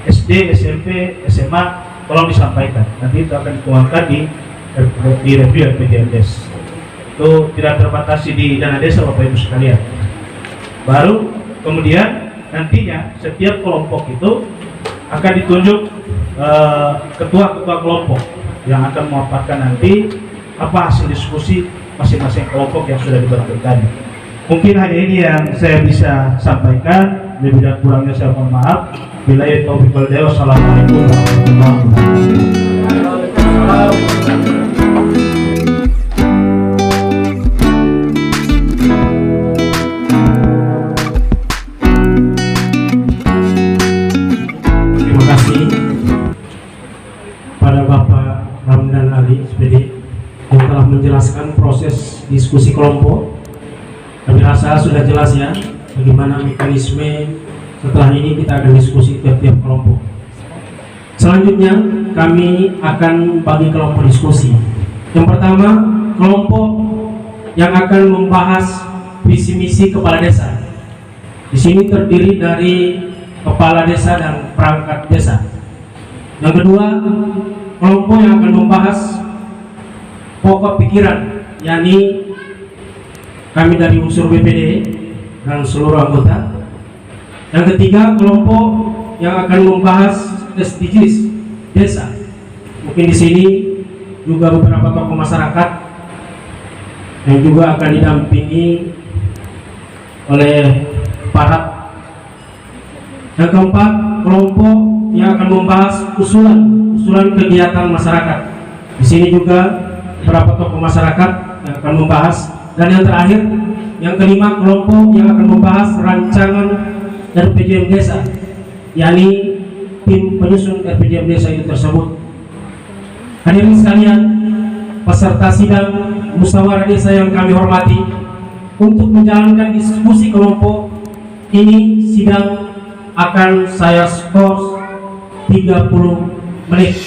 SD, SMP, SMA tolong disampaikan. Nanti itu akan dituangkan di review RPJMDes. Itu tidak terbatasi di dana desa Bapak Ibu sekalian. Baru kemudian nantinya setiap kelompok itu akan ditunjuk ketua-ketua kelompok yang akan memaparkan nanti apa hasil diskusi masing-masing kelompok yang sudah dibentuk tadi. Mungkin hanya ini yang saya bisa sampaikan, lebih dan kurangnya saya mohon maaf. Billahi taufiq wal hidayah. Wassalamualaikum warahmatullahi wabarakatuh. Terima kasih pada Bapak Ramdan Ali SPD yang telah menjelaskan proses diskusi kelompok. Kami rasa sudah jelas ya bagaimana mekanisme setelah ini kita akan diskusi tiap-tiap kelompok. Selanjutnya kami akan bagi kelompok diskusi. Yang pertama, kelompok yang akan membahas visi misi kepala desa. Di sini terdiri dari kepala desa dan perangkat desa. Yang kedua, kelompok yang akan membahas pokok pikiran, yakni kami dari unsur BPD dan seluruh anggota. Yang ketiga, kelompok yang akan membahas SDGs desa. Mungkin di sini juga beberapa tokoh masyarakat yang juga akan didampingi oleh para. Yang keempat, kelompok yang akan membahas usulan kegiatan masyarakat. Di sini juga beberapa tokoh masyarakat yang akan membahas. Dan yang terakhir, yang kelima, kelompok yang akan membahas rancangan RPJM desa, yakni tim penyusun RPJM desa itu tersebut. Hadirin sekalian, peserta sidang musyawarah desa yang kami hormati, untuk menjalankan diskusi kelompok ini, sidang akan saya skor 30 menit.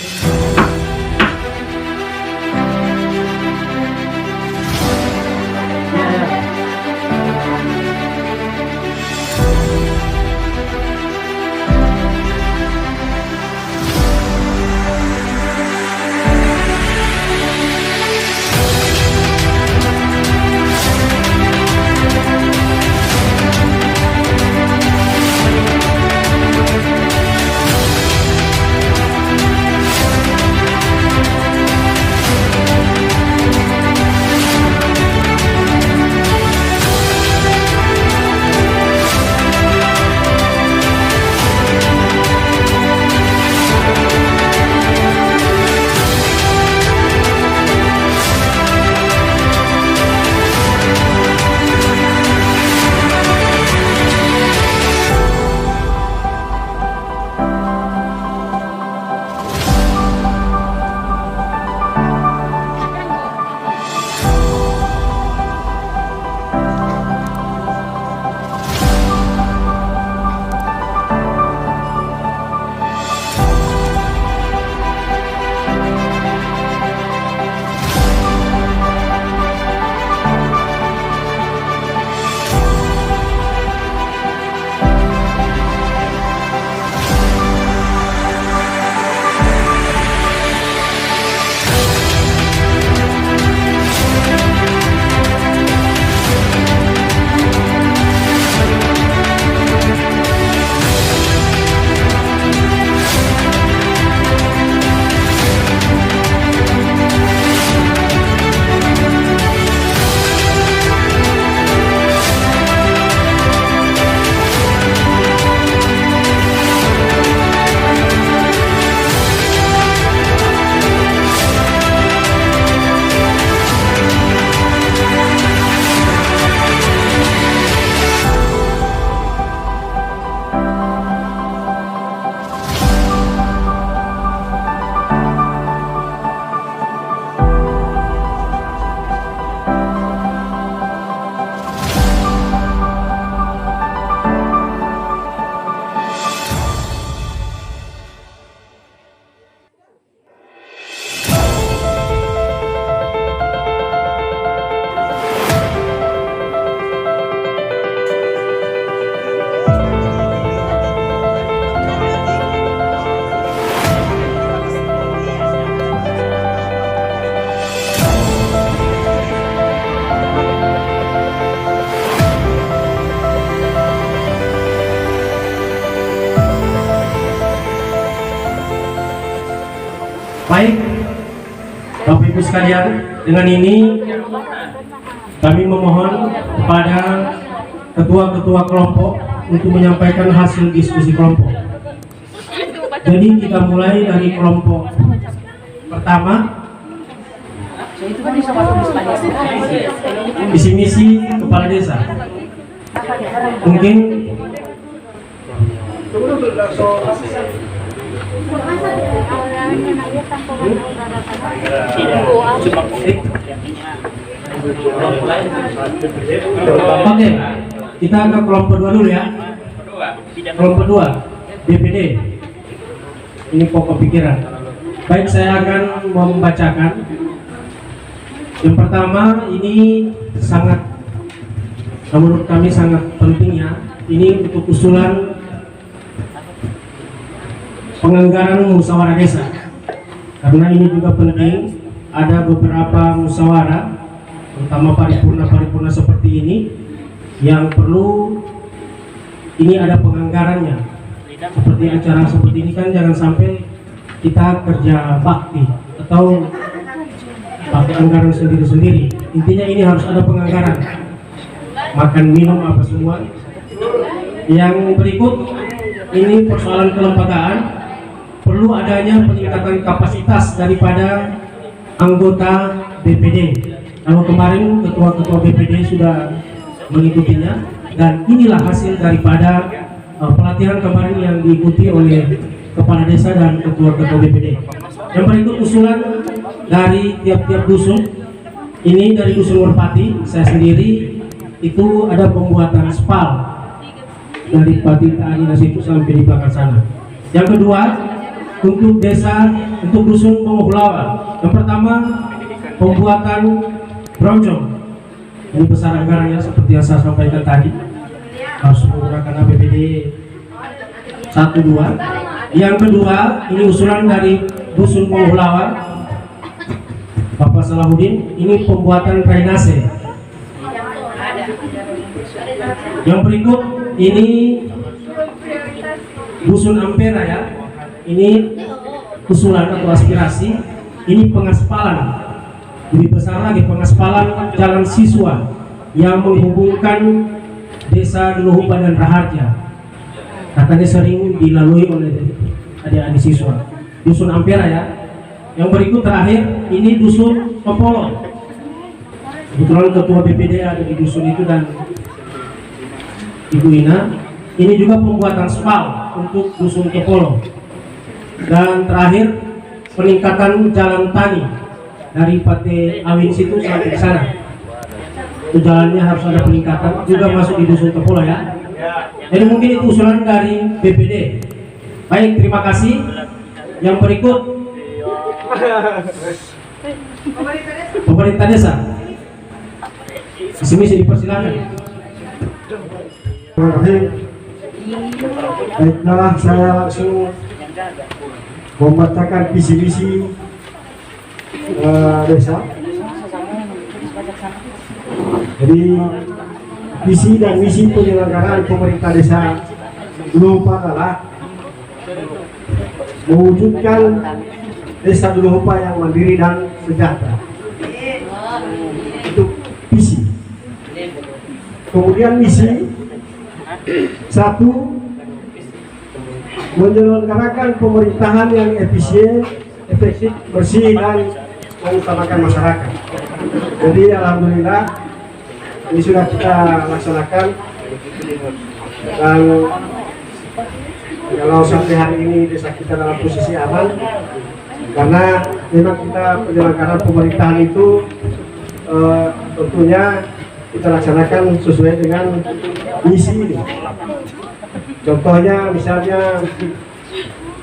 Baik, Bapak Ibu sekalian, dengan ini kami memohon kepada ketua-ketua kelompok untuk menyampaikan hasil diskusi kelompok. Jadi kita mulai dari kelompok pertama, visi misi kepala desa. Mungkin oke, kita ke kelompok 2 dulu ya. Kelompok 2 BPD. Ini pokok pikiran. Baik, saya akan membacakan. Yang pertama, ini sangat, menurut kami sangat pentingnya ini untuk usulan penganggaran musyawarah desa, karena ini juga penting. Ada beberapa musyawarah, terutama paripurna seperti ini, yang perlu ini ada penganggarannya. Seperti acara seperti ini kan jangan sampai kita kerja bakti atau pakai anggaran sendiri-sendiri. Intinya ini harus ada penganggaran, makan minum apa semua. Yang berikut ini persoalan kelembagaan, perlu adanya peningkatan kapasitas daripada anggota BPD. Kalau kemarin ketua-ketua BPD sudah mengikutinya, dan inilah hasil daripada pelatihan kemarin yang diikuti oleh kepala desa dan ketua-ketua BPD. Yang berikut usulan dari tiap-tiap dusun. Ini dari dusun Merpati, saya sendiri itu ada pembuatan spal dari Pati Tani Nasitu sampai di belakang sana. Yang kedua, untuk desa, untuk dusun Pengohulawa. Yang pertama, pembuatan bronjong. Ini besar anggarannya seperti yang saya sampaikan tadi, harus menggunakan APBD 1-2. Yang kedua, ini usulan dari dusun Pengohulawa, Bapak Salahuddin, ini pembuatan drainase. Yang berikut ini dusun Ampera ya. Ini usulan atau aspirasi, ini pengaspalan, lebih besar lagi pengaspalan jalan siswa yang menghubungkan desa Duluhupa dan Raharja. Katanya sering dilalui oleh adik-adik siswa. Dusun Ampera ya. Yang berikut terakhir, ini dusun Popolo. Kebetulan ketua BPD ada di dusun itu dan Ibu Ina. Ini juga pembuatan spal untuk dusun Popolo. Dan terakhir, peningkatan jalan tani dari Pate Awin situ sampai ke sana. Itu jalannya harus ada peningkatan, juga masuk di dusun Kepolo ya. Jadi mungkin itu usulan dari BPD. Baik, terima kasih. Yang berikut, pemerintah desa. Misi dipersilakan. Baiklah, saya langsung membacakan visi-misi desa. Jadi visi dan misi penyelenggaraan pemerintah desa Duluhupa adalah mewujudkan desa Duluhupa yang mandiri dan sejahtera. Itu visi. Kemudian misi, satu, menyelenggarakan pemerintahan yang efisien, efektif, bersih, dan mengutamakan masyarakat. Jadi alhamdulillah ini sudah kita laksanakan, dan kalau sampai hari ini desa kita dalam posisi aman, karena memang kita penyelenggaraan pemerintahan itu tentunya kita laksanakan sesuai dengan misi ini. Contohnya misalnya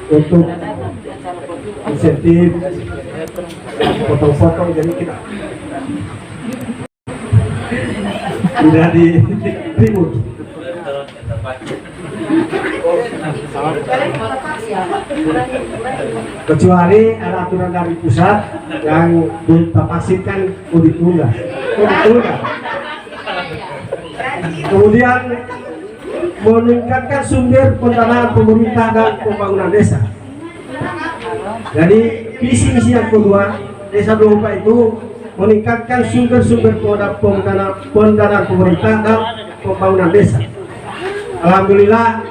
untuk insentif, potong-potong, jadi kita tidak di ribut. Kecuali ada aturan dari pusat yang ditafsirkan ditunda. Kemudian meningkatkan sumber pendanaan pemerintah dan pembangunan desa. Jadi visi misi yang kedua desa Duluhupa itu meningkatkan sumber-sumber pendanaan pemerintah dan pembangunan desa. Alhamdulillah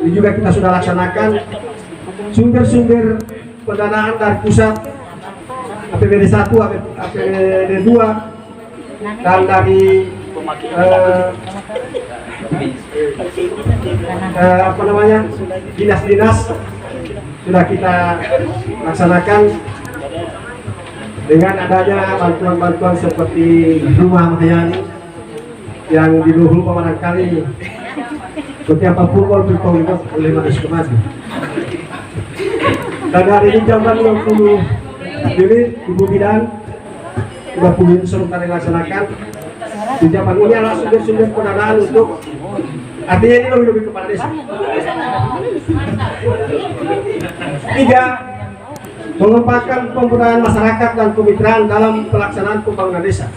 ini juga kita sudah laksanakan sumber-sumber pendanaan dari pusat, APBD 1, APBD 2, dan dari dinas-dinas sudah kita laksanakan dengan adanya bantuan-bantuan seperti rumah Mayani yang di Duluhupa barangkali setiap pukul bertolong oleh manusia kemati. Dan hari ini jam 20 Juli Ibu Bidan sudah punya sementara dilaksanakan. Di zaman ini adalah sumber-sumber pendanaan untuk Artinya ini lebih kepala desa. 3. Mengembangkan pemberdayaan masyarakat dan kemitraan dalam pelaksanaan pembangunan desa.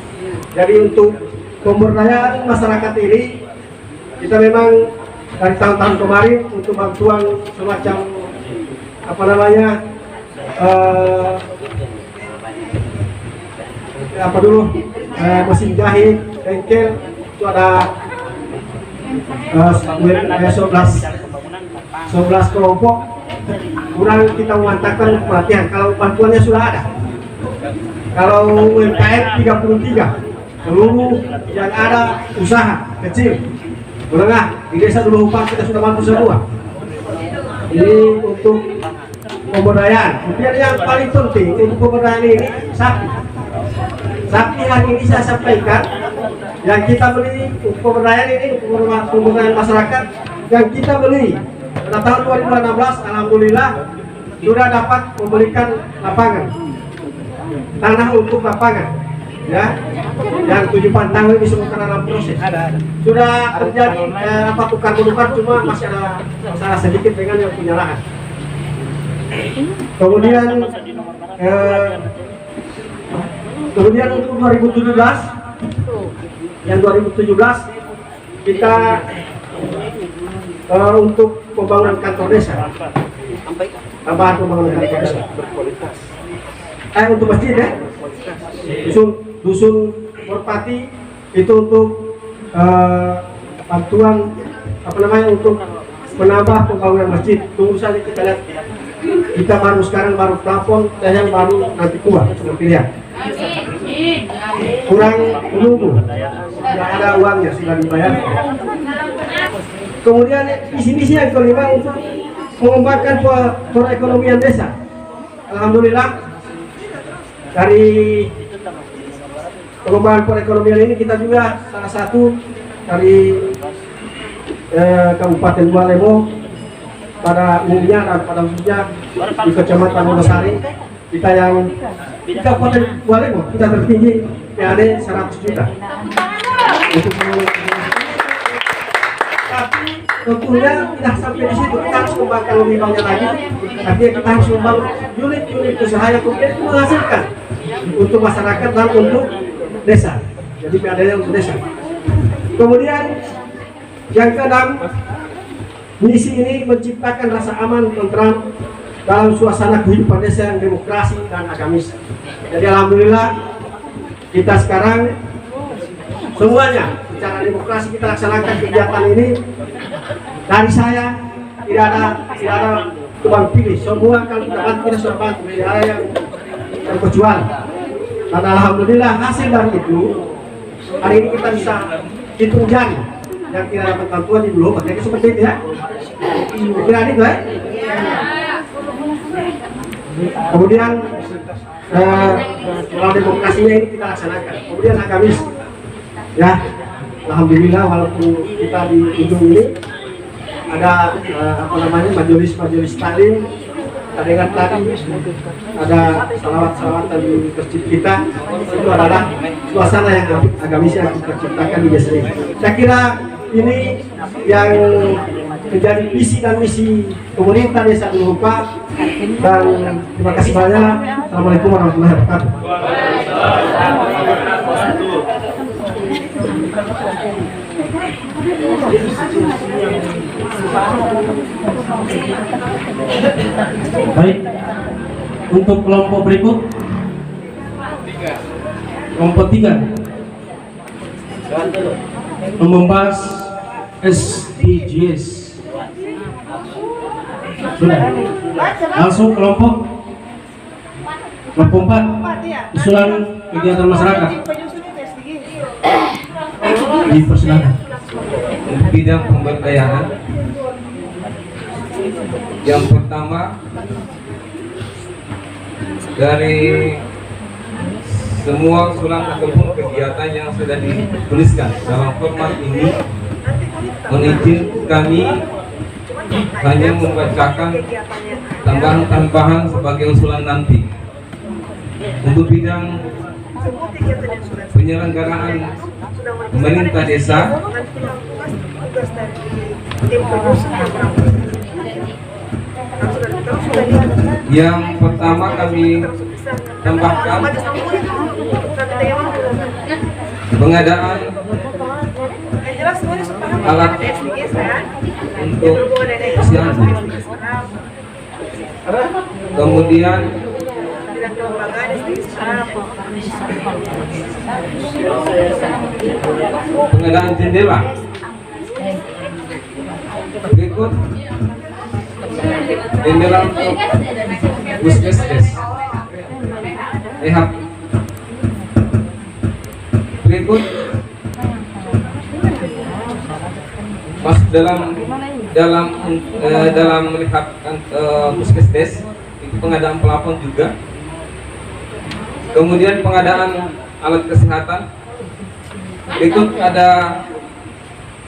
Jadi untuk pemberdayaan masyarakat ini kita memang dari tahun-tahun kemarin untuk bantuan semacam mesin jahit, bengkel itu ada 11 kelompok. Kurang kita mengatakan pelatihan. Kalau bantuannya sudah ada. Kalau UMKM 33, seluruh yang ada usaha kecil, menengah di desa Dulu Upah kita sudah bantu semua. Ini untuk pemberdayaan. Kemudian yang paling penting untuk pemberdayaan ini sakti. Sakti hari ini saya sampaikan yang kita beli untuk pemberdayaan ini, untuk pemberdayaan masyarakat yang kita beli pada tahun 2016, alhamdulillah sudah dapat memberikan lapangan tanah untuk lapangan, ya. Yang 7 pantang ini semua dalam proses. Sudah terjadi tukar menukar, cuma masih ada masalah sedikit dengan yang punya lahan. Kemudian untuk 2017, yang 2017 kita untuk pembangunan kantor desa, tambahan pembangunan kantor desa untuk masjid, ya, dusun Merpati itu untuk bantuan untuk menambah pembangunan masjid. Tunggu saja kita lihat, kita baru sekarang baru plafon dan yang baru nanti kuat seperti lihat. Kurang menunggu, sudah ada uangnya, sudah dibayar. Kemudian visi-misi yang kelima untuk mengembangkan perekonomian desa. Alhamdulillah dari pengembangan perekonomian ini kita juga salah satu dari Kabupaten Bualemo pada umumnya dan pada khususnya di Kecamatan Wonosari, kita yang di Kabupaten Bualemo kita tertinggi PAD 100 juta. Tapi tentunya tidak sampai di situ, kita harus kembangkan lebih banyak lagi. Artinya kita harus membangun unit-unit usaha yang kemudian menghasilkan untuk masyarakat dan untuk desa. Jadi PAD-nya untuk desa. Kemudian yang keenam, misi ini menciptakan rasa aman, tentram dalam suasana kehidupan desa yang demokrasi dan agamis. Jadi alhamdulillah kita sekarang semuanya secara demokrasi kita laksanakan kegiatan ini. Dari saya tidak ada tebang pilih, semua kalau kita bantu kita sudah bantu, tidak ada yang terkecuali. Dan alhamdulillah hasil dari itu hari ini kita bisa hitung jari yang tidak dapat bantuan di Dulu Upah. Jadi seperti itu, ya. Kira itu, ya. Kemudian soal demokrasinya ini kita laksanakan. Kemudian agamis, ya, alhamdulillah walaupun kita di ujung ini ada majelis taklim, ada yang tadi ada salawat di masjid kita, itu adalah suasana yang agamis yang kita ciptakan di desa ini. Saya kira ini yang menjadi visi dan misi pemerintah desa Dulu Upah. Dan terima kasih banyak. Assalamualaikum warahmatullahi wabarakatuh. Baik, untuk kelompok berikut, kelompok 3 membahas SDGs. Sudah, langsung kelompok 4 usulan kegiatan masyarakat. Dipersilakan. Bidang pemberdayaan, yang pertama dari semua usulan ataupun kegiatan yang sudah dituliskan dalam format ini, menizin kami hanya membacakan tambahan-tambahan sebagai usulan nanti. Untuk bidang penyelenggaraan pemerintah desa, tugas dari tim penyusun Yang pertama kami tambahkan pengadaan alat untuk posyandu, kemudian pengadaan jendela, berikut jendela untuk puskesdes, rehab, berikut masuk dalam melihat puskesdes itu pengadaan pelapon juga, kemudian pengadaan alat kesehatan, berikut ada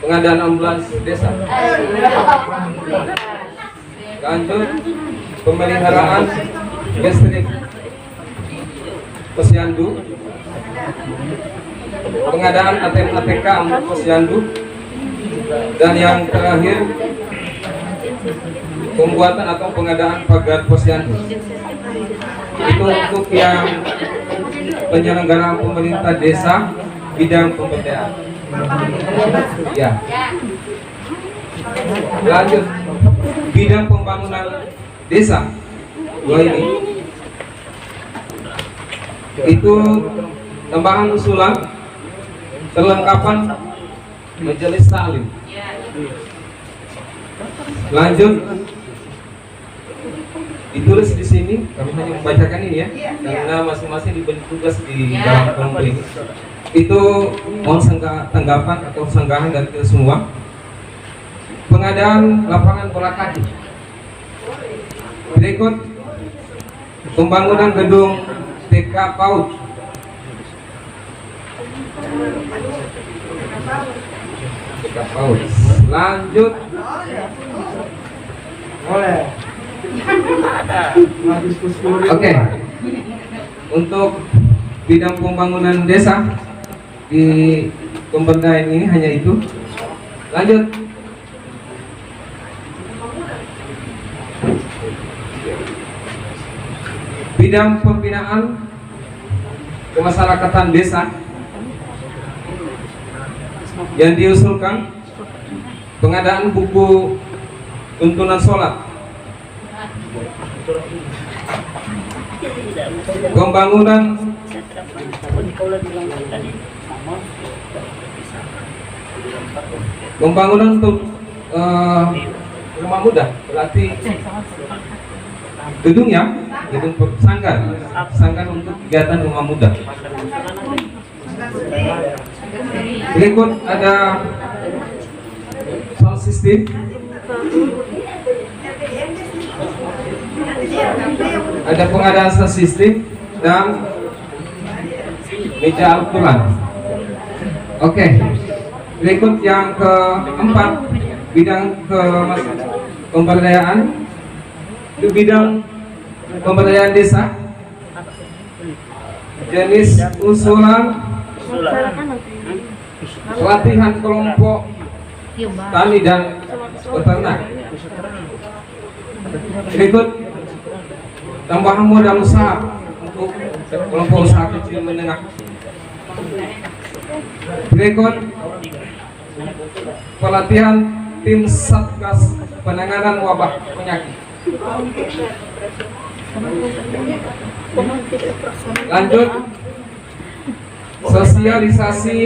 pengadaan ambulans desa, lanjut pemeliharaan listrik posyandu, pengadaan ATM ATK untuk posyandu, dan yang terakhir pembuatan atau pengadaan pagar posyandu. Itu untuk yang penyelenggaraan pemerintah desa bidang pemberdayaan. Ya. Lanjut bidang pembangunan desa dua ini. Itu tambahan usulan perlengkapan majelis taklim. Lanjut ditulis di sini, kami hanya membacakan ini ya, karena masing-masing diberi tugas di dalam kelompok ini. Itu mohon tanggapan atau sanggahan dari kita semua. Pengadaan lapangan bola kaki, berikut pembangunan gedung TK PAUD, TK PAUD. Lanjut Oke. Untuk bidang pembangunan desa di pemberdayaan ini hanya itu. Lanjut. Bidang pembinaan kemasyarakatan desa yang diusulkan pengadaan buku tuntunan sholat, pembangunan untuk rumah muda, berarti gedungnya, gedung sanggar untuk kegiatan rumah muda. Berikut ada sound system, ada pengadaan sound system dan meja Al-Quran. Oke. Berikut yang keempat, bidang pemberdayaan. Itu bidang pemberdayaan desa, jenis usulan pelatihan kelompok tani dan peternak. Berikut tambahan modal usaha untuk kelompok usaha kecil menengah. Berikut pelatihan tim Satgas penanganan wabah penyakit. Lanjut sosialisasi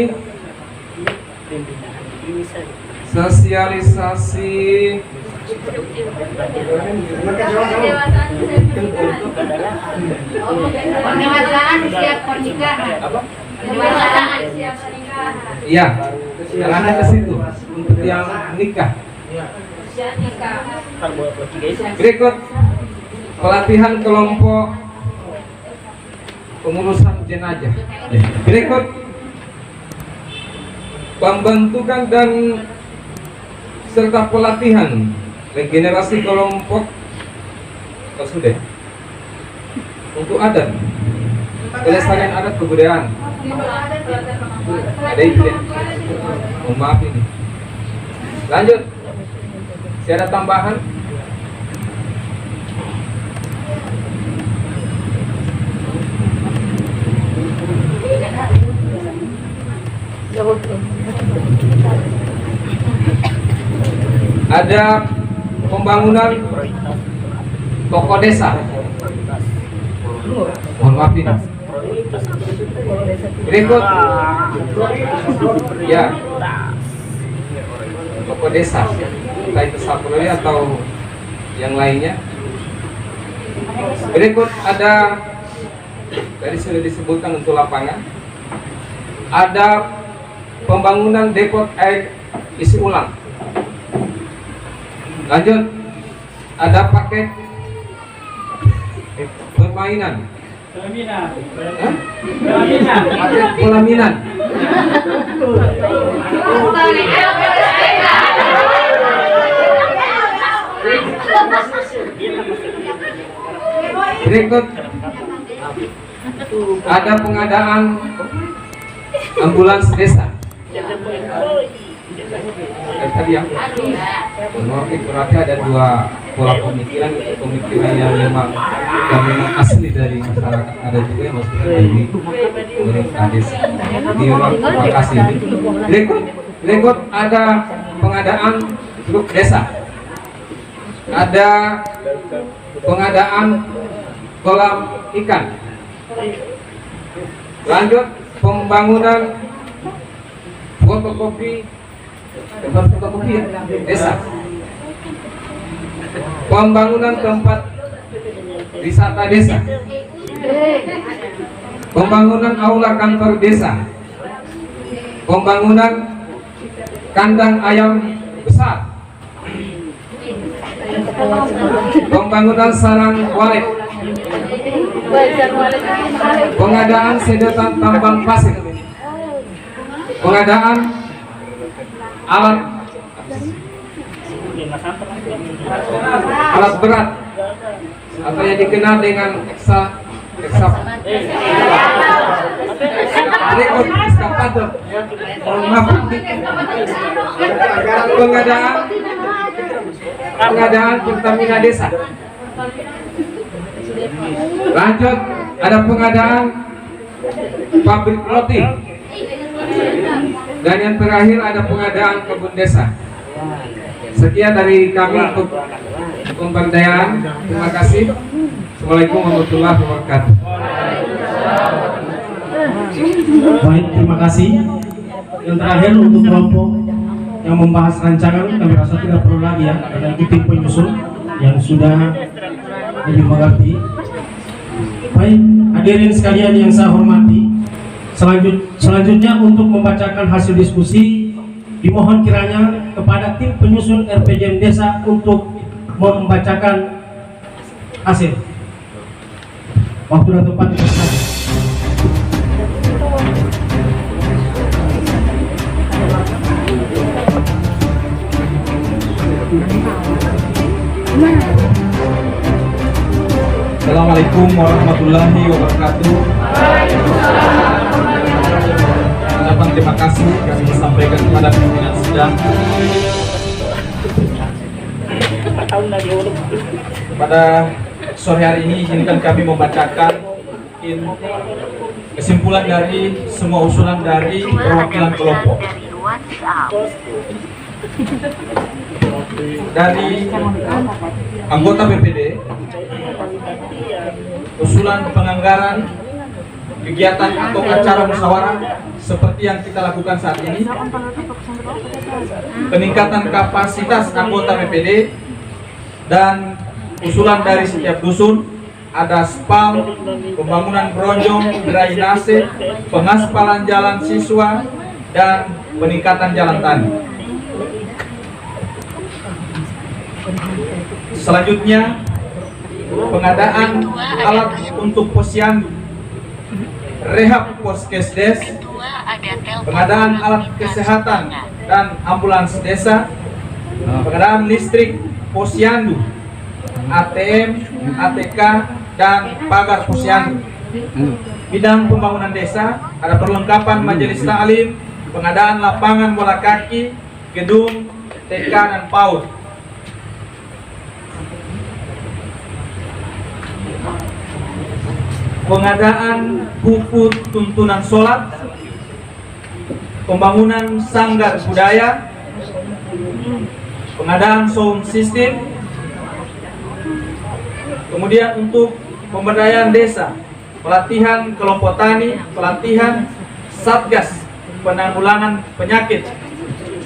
iya, jangan ke situ untuk yang nikah. Berikut pelatihan kelompok pengurusan jenazah. Berikut pembentukan dan serta pelatihan regenerasi kelompok sudah untuk adat, pelestarian adat kebudayaan. Ada itu ya. Oh, maaf ini. Lanjut. Ada tambahan? Ada pembangunan toko desa. Mohon maaf ini. Berikut. Ya. Toko desa. Entah itu Sapuloli atau yang lainnya. Berikut ada, tadi sudah disebutkan untuk lapangan. Ada pembangunan depot air isi ulang. Lanjut, ada paket permainan. Paket pelaminan. Berikut ada pengadaan ambulans desa. Tadi yang berarti ada dua pola pemikiran yang memang asli dari masyarakat, ada juga yang masuk dari pemerintah desa di ruang lokasi ini. Berikut ada pengadaan truk desa, ada pengadaan kolam ikan. Lanjut, pembangunan fotokopi tempat fotokopi desa, pembangunan tempat wisata desa, pembangunan aula kantor desa, pembangunan kandang ayam besar, pembangunan sarang walet, pengadaan sedotan tambang pasir, pengadaan alat berat atau yang dikenal dengan ekskavator, pengadaan Pertamina desa. Lanjut, ada pengadaan pabrik roti. Dan yang terakhir ada pengadaan kebun desa. Sekian dari kami untuk pemberdayaan. Terima kasih. Assalamualaikum warahmatullahi wabarakatuh. Baik, terima kasih. Yang terakhir untuk kelompok yang membahas rancangan, kami rasa tidak perlu lagi ya, karena itu tim penyusun yang sudah lebih mengerti. Baik, hadirin sekalian yang saya hormati, selanjutnya untuk membacakan hasil diskusi, dimohon kiranya kepada tim penyusun RPJM Desa untuk membacakan hasil. Waktu dan tempat dipersilakan. Assalamualaikum warahmatullahi wabarakatuh. Ucapan terima kasih kami sampaikan kepada pimpinan sidang. Pada sore hari ini izinkan kami membacakan kesimpulan dari semua usulan dari perwakilan kelompok. Dari anggota BPD, usulan penganggaran kegiatan atau acara musyawarah seperti yang kita lakukan saat ini, peningkatan kapasitas anggota BPD, dan usulan dari setiap dusun ada spam, pembangunan bronjong, drainase, pengaspalan jalan siswa, dan peningkatan jalan tani. Selanjutnya, pengadaan alat untuk posyandu, rehab poskesdes, pengadaan alat kesehatan dan ambulans desa, pengadaan listrik posyandu, ATM, ATK, dan pagar posyandu. Bidang pembangunan desa ada perlengkapan majelis taklim, pengadaan lapangan bola kaki, gedung, TK dan PAUD. Pengadaan buku tuntunan sholat, pembangunan sanggar budaya, pengadaan sound system, kemudian untuk pemberdayaan desa, pelatihan kelompok tani, pelatihan satgas penanggulangan penyakit,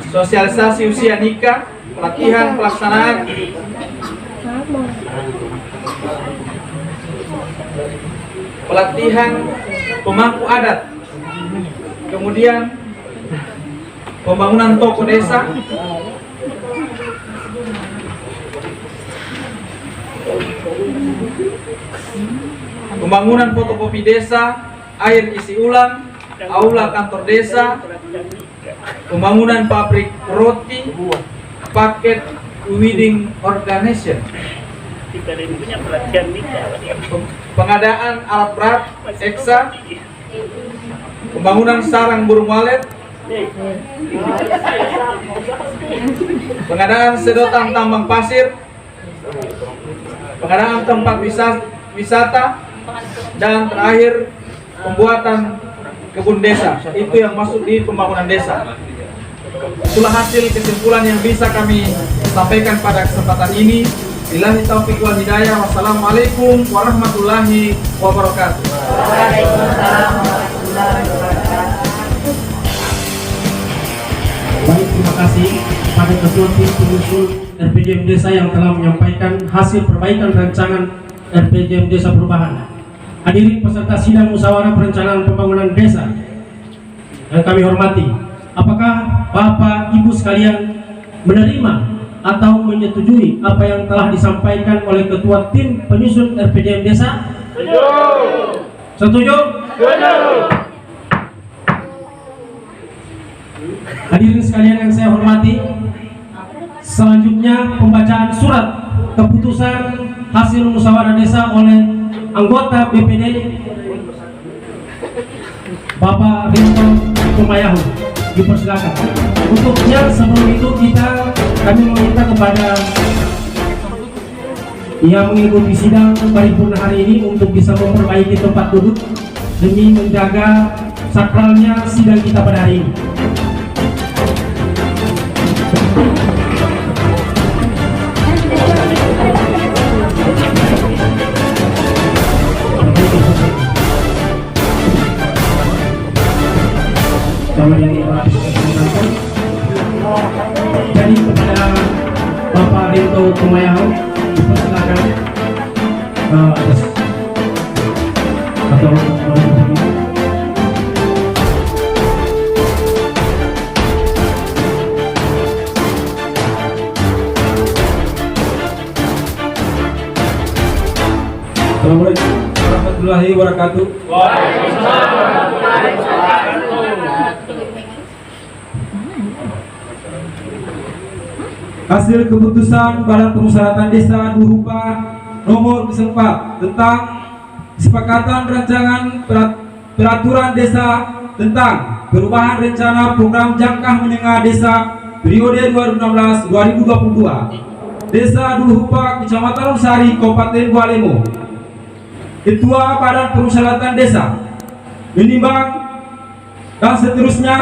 sosialisasi usia nikah, pelatihan pelaksanaan pemangku adat, kemudian pembangunan toko desa, pembangunan fotokopi desa, air isi ulang, aula kantor desa, pembangunan pabrik roti, paket wedding organization, pengadaan alat berat, eksa, pembangunan sarang burung walet, pengadaan sedotan tambang pasir, pengadaan tempat wisata, dan terakhir pembuatan kebun desa. Itu yang masuk di pembangunan desa. Itulah hasil kesimpulan yang bisa kami sampaikan pada kesempatan ini. Billahi taufiq wal hidayah. Wassalamualaikum warahmatullahi wabarakatuh. Baik, terima kasih pada Ketua Tim Pengusul RPJM Desa yang telah menyampaikan hasil perbaikan rancangan RPJM Desa Perubahan. Hadirin peserta sidang musyawarah perencanaan pembangunan desa yang kami hormati, apakah Bapak Ibu sekalian menerima atau menyetujui apa yang telah disampaikan oleh Ketua Tim Penyusun RPJM Desa? Setuju? Hadirin sekalian yang saya hormati, selanjutnya pembacaan surat keputusan hasil musyawarah desa oleh anggota BPD Bapak Rinto Kumayahu. Dipersilakan. Untuknya sebelum itu kami meminta kepada yang mengikuti sidang paripurna hari ini untuk bisa memperbaiki tempat duduk demi menjaga sakralnya sidang kita pada hari ini. Jadi kepada Bapak Rinto Kumayahu, dipersilakan atas atau Assalamualaikum warahmatullahi wabarakatuh. Hasil keputusan Badan Permusyawaratan Desa berupa nomor 4 tentang kesepakatan rancangan peraturan desa tentang perubahan rencana program jangka menengah desa periode 2016-2022 Desa Duluhupa, Kecamatan Unsari, Kabupaten Bualemo. Ketua Badan Permusyawaratan Desa menimbang dan seterusnya,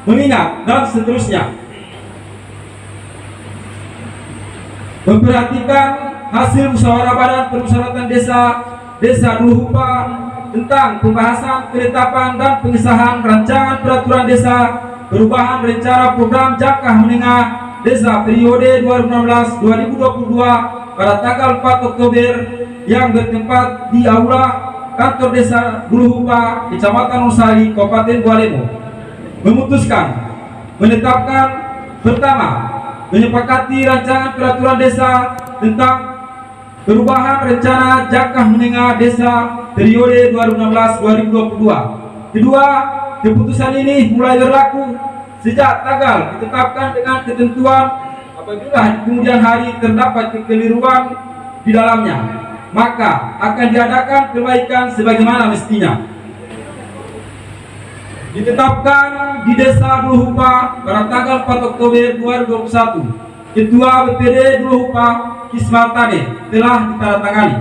mengingat dan seterusnya, memperhatikan hasil musyawarah Badan Permusyawaratan Desa Duluhupa tentang pembahasan penetapan dan pengesahan rancangan peraturan desa perubahan rencana program jangka menengah desa periode 2016-2022 pada tanggal 4 Oktober yang bertempat di aula kantor desa Duluhupa, Kecamatan Unsari, Kabupaten Bualemo, memutuskan menetapkan pertama, menyepakati rancangan peraturan desa tentang perubahan rencana jangka menengah desa periode 2016-2022. Kedua, keputusan ini mulai berlaku sejak tanggal ditetapkan dengan ketentuan apabila di kemudian hari terdapat kekeliruan di dalamnya, maka akan diadakan perbaikan sebagaimana mestinya. ditetapkan di Desa Duluhupa pada tanggal 4 Oktober 2021. Ketua BPD Duluhupa Kismatade telah ditandatangani.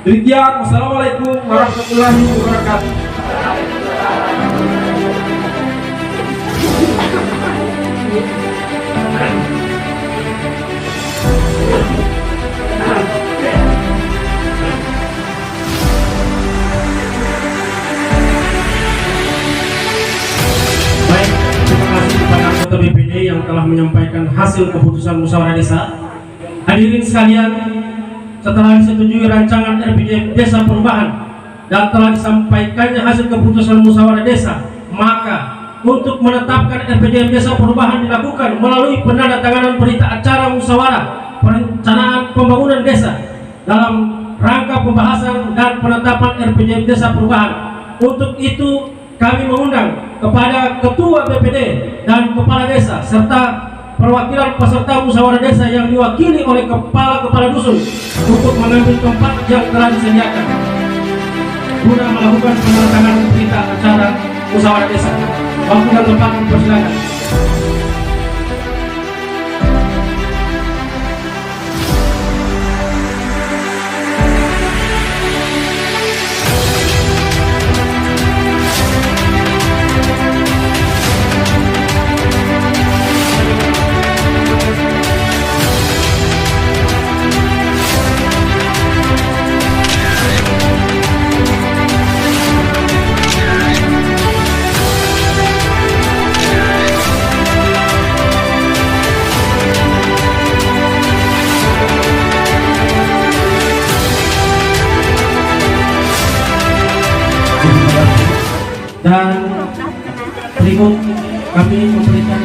Demikian, wassalamualaikum warahmatullahi wabarakatuh. Baik, terima kasih kepada anggota BPD yang telah menyampaikan hasil keputusan musyawarah desa. Hadirin sekalian, setelah disetujui rancangan RPJM Desa Perubahan dan telah disampaikannya hasil keputusan musyawarah desa, maka untuk menetapkan RPJM Desa Perubahan dilakukan melalui penandatanganan berita acara musyawarah perencanaan pembangunan desa dalam rangka pembahasan dan penetapan RPJM Desa Perubahan. Untuk itu kami mengundang kepada Ketua BPD dan Kepala Desa serta perwakilan peserta musyawarah desa yang diwakili oleh kepala dusun untuk mengambil tempat yang telah disediakan guna melakukan penandatanganan berita acara musyawarah desa. Waktu dan tempat dipersilakan. Dan berikut kami memberikan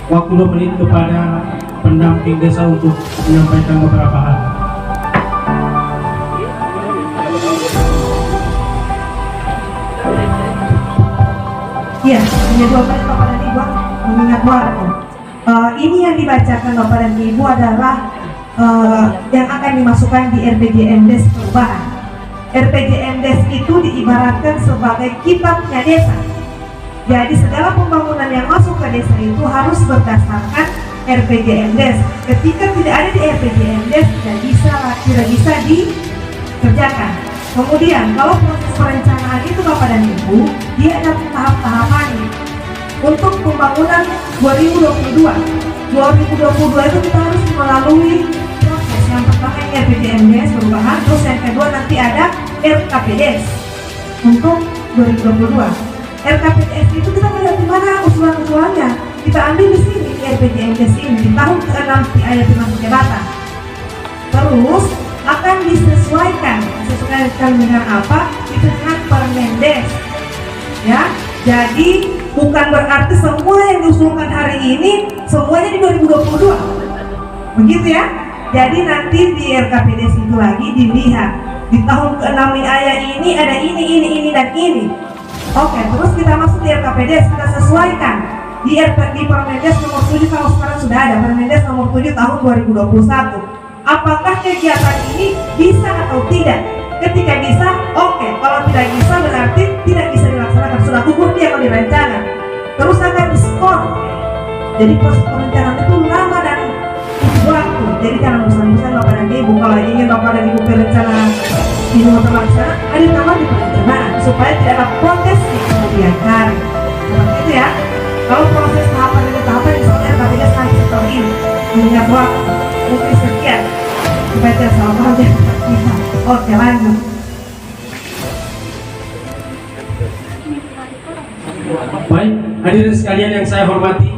waktu 2 menit kepada pendamping desa untuk menyampaikan beberapa hal. Iya, punya 2 menit Bapak dan Ibu mengingat waktu. Ini yang dibacakan Bapak dan Ibu adalah yang akan dimasukkan di RPJM Desa Perubahan. RPJM Des itu diibaratkan sebagai kitabnya desa. Jadi segala pembangunan yang masuk ke desa itu harus berdasarkan RPJM Des. Ketika tidak ada di RPJM Des, tidak bisa dikerjakan. Kemudian kalau proses perencanaan itu Bapak dan Ibu, dia ada tahap-tahapannya. Untuk pembangunan 2022 itu kita harus melalui proses. Yang pertama ini RPJM Des Perubahan, terus yang kedua nanti ada RKPDes untuk 2022. RKPDes itu kita melihat di mana usulan-usulannya. Kita ambil di sini di RPJM Des ini di tahun ke-6 di ayat masa jabatan. Terus akan disesuaikan dengan apa? Itu dengan Permendes. Ya, jadi bukan berarti semua yang diusulkan hari ini semuanya di 2022. Begitu ya? Jadi nanti di RKPDes itu lagi dilihat di tahun ke-6 ayat ini ada ini dan ini. Oke, terus kita masuk di RKPDes, kita sesuaikan di Permendes nomor 7 kalau sekarang sudah ada Permendes nomor 7 tahun 2021. Apakah kegiatan ini bisa atau tidak? Ketika bisa, oke. Kalau tidak bisa berarti tidak bisa dilaksanakan. Sudah gugur dia kalau direncanakan. Terus akan diskor. Jadi proses perencanaan itu lama dan waktu. Jadi jangan bosan-bosan Bapak dan Ibu. Kalau ingin Bapak dan Ibu berencana ini mau terlaksana, ada tambah di perencanaan supaya tidak ada protes di kemudian hari. Seperti itu ya. Kalau proses tahapan demi tahapan misalnya RKPDes nanti setelah ini mengingat waktu mungkin sekian supaya tidak salah paham ya. Oke, lanjut. Baik, hadirin sekalian yang saya hormati,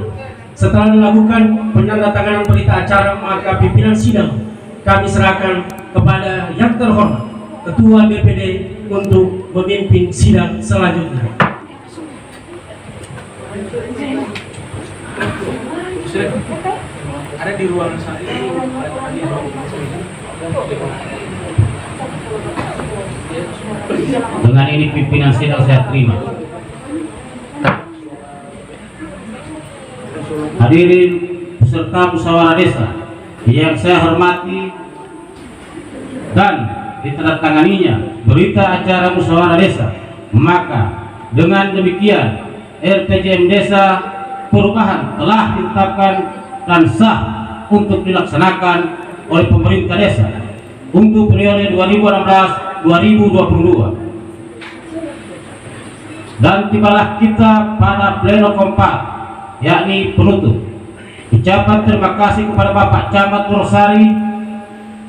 setelah dilakukan penandatanganan berita acara, maka pimpinan sidang kami serahkan kepada yang terhormat Ketua BPD untuk memimpin sidang selanjutnya. Ada di ruangan saat ini. Dengan ini pimpinan sidang saya terima. Hadirin peserta musyawarah desa yang saya hormati dan ditandatanganinya berita acara musyawarah desa, maka Dengan demikian, RPJM Desa Perubahan telah ditetapkan dan sah untuk dilaksanakan oleh pemerintah desa untuk periode 2016-2022. Dan tibalah kita pada pleno keempat, yakni penutup. Ucapan terima kasih kepada Bapak Camat Wonosari,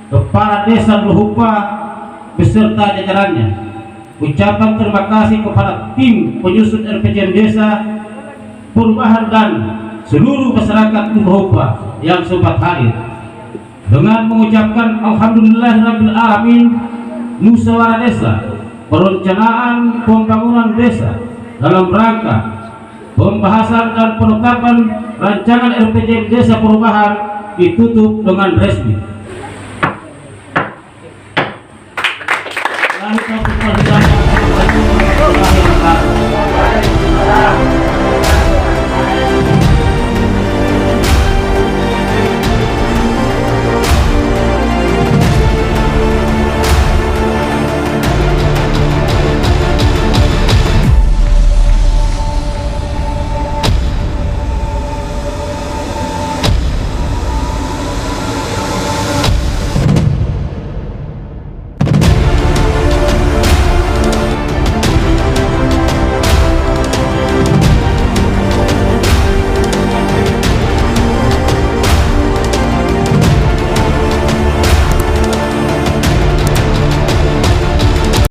Kepala Desa Luhupa beserta jajarannya. Ucapan terima kasih kepada tim penyusun RPJM Desa Perubahan dan seluruh masyarakat Luhupa yang sempat hadir. Dengan mengucapkan Alhamdulillahirrahmanirrahim, musyawarah desa perencanaan pembangunan desa dalam rangka pembahasan dan penetapan rancangan RPJM Desa Perubahan ditutup dengan resmi.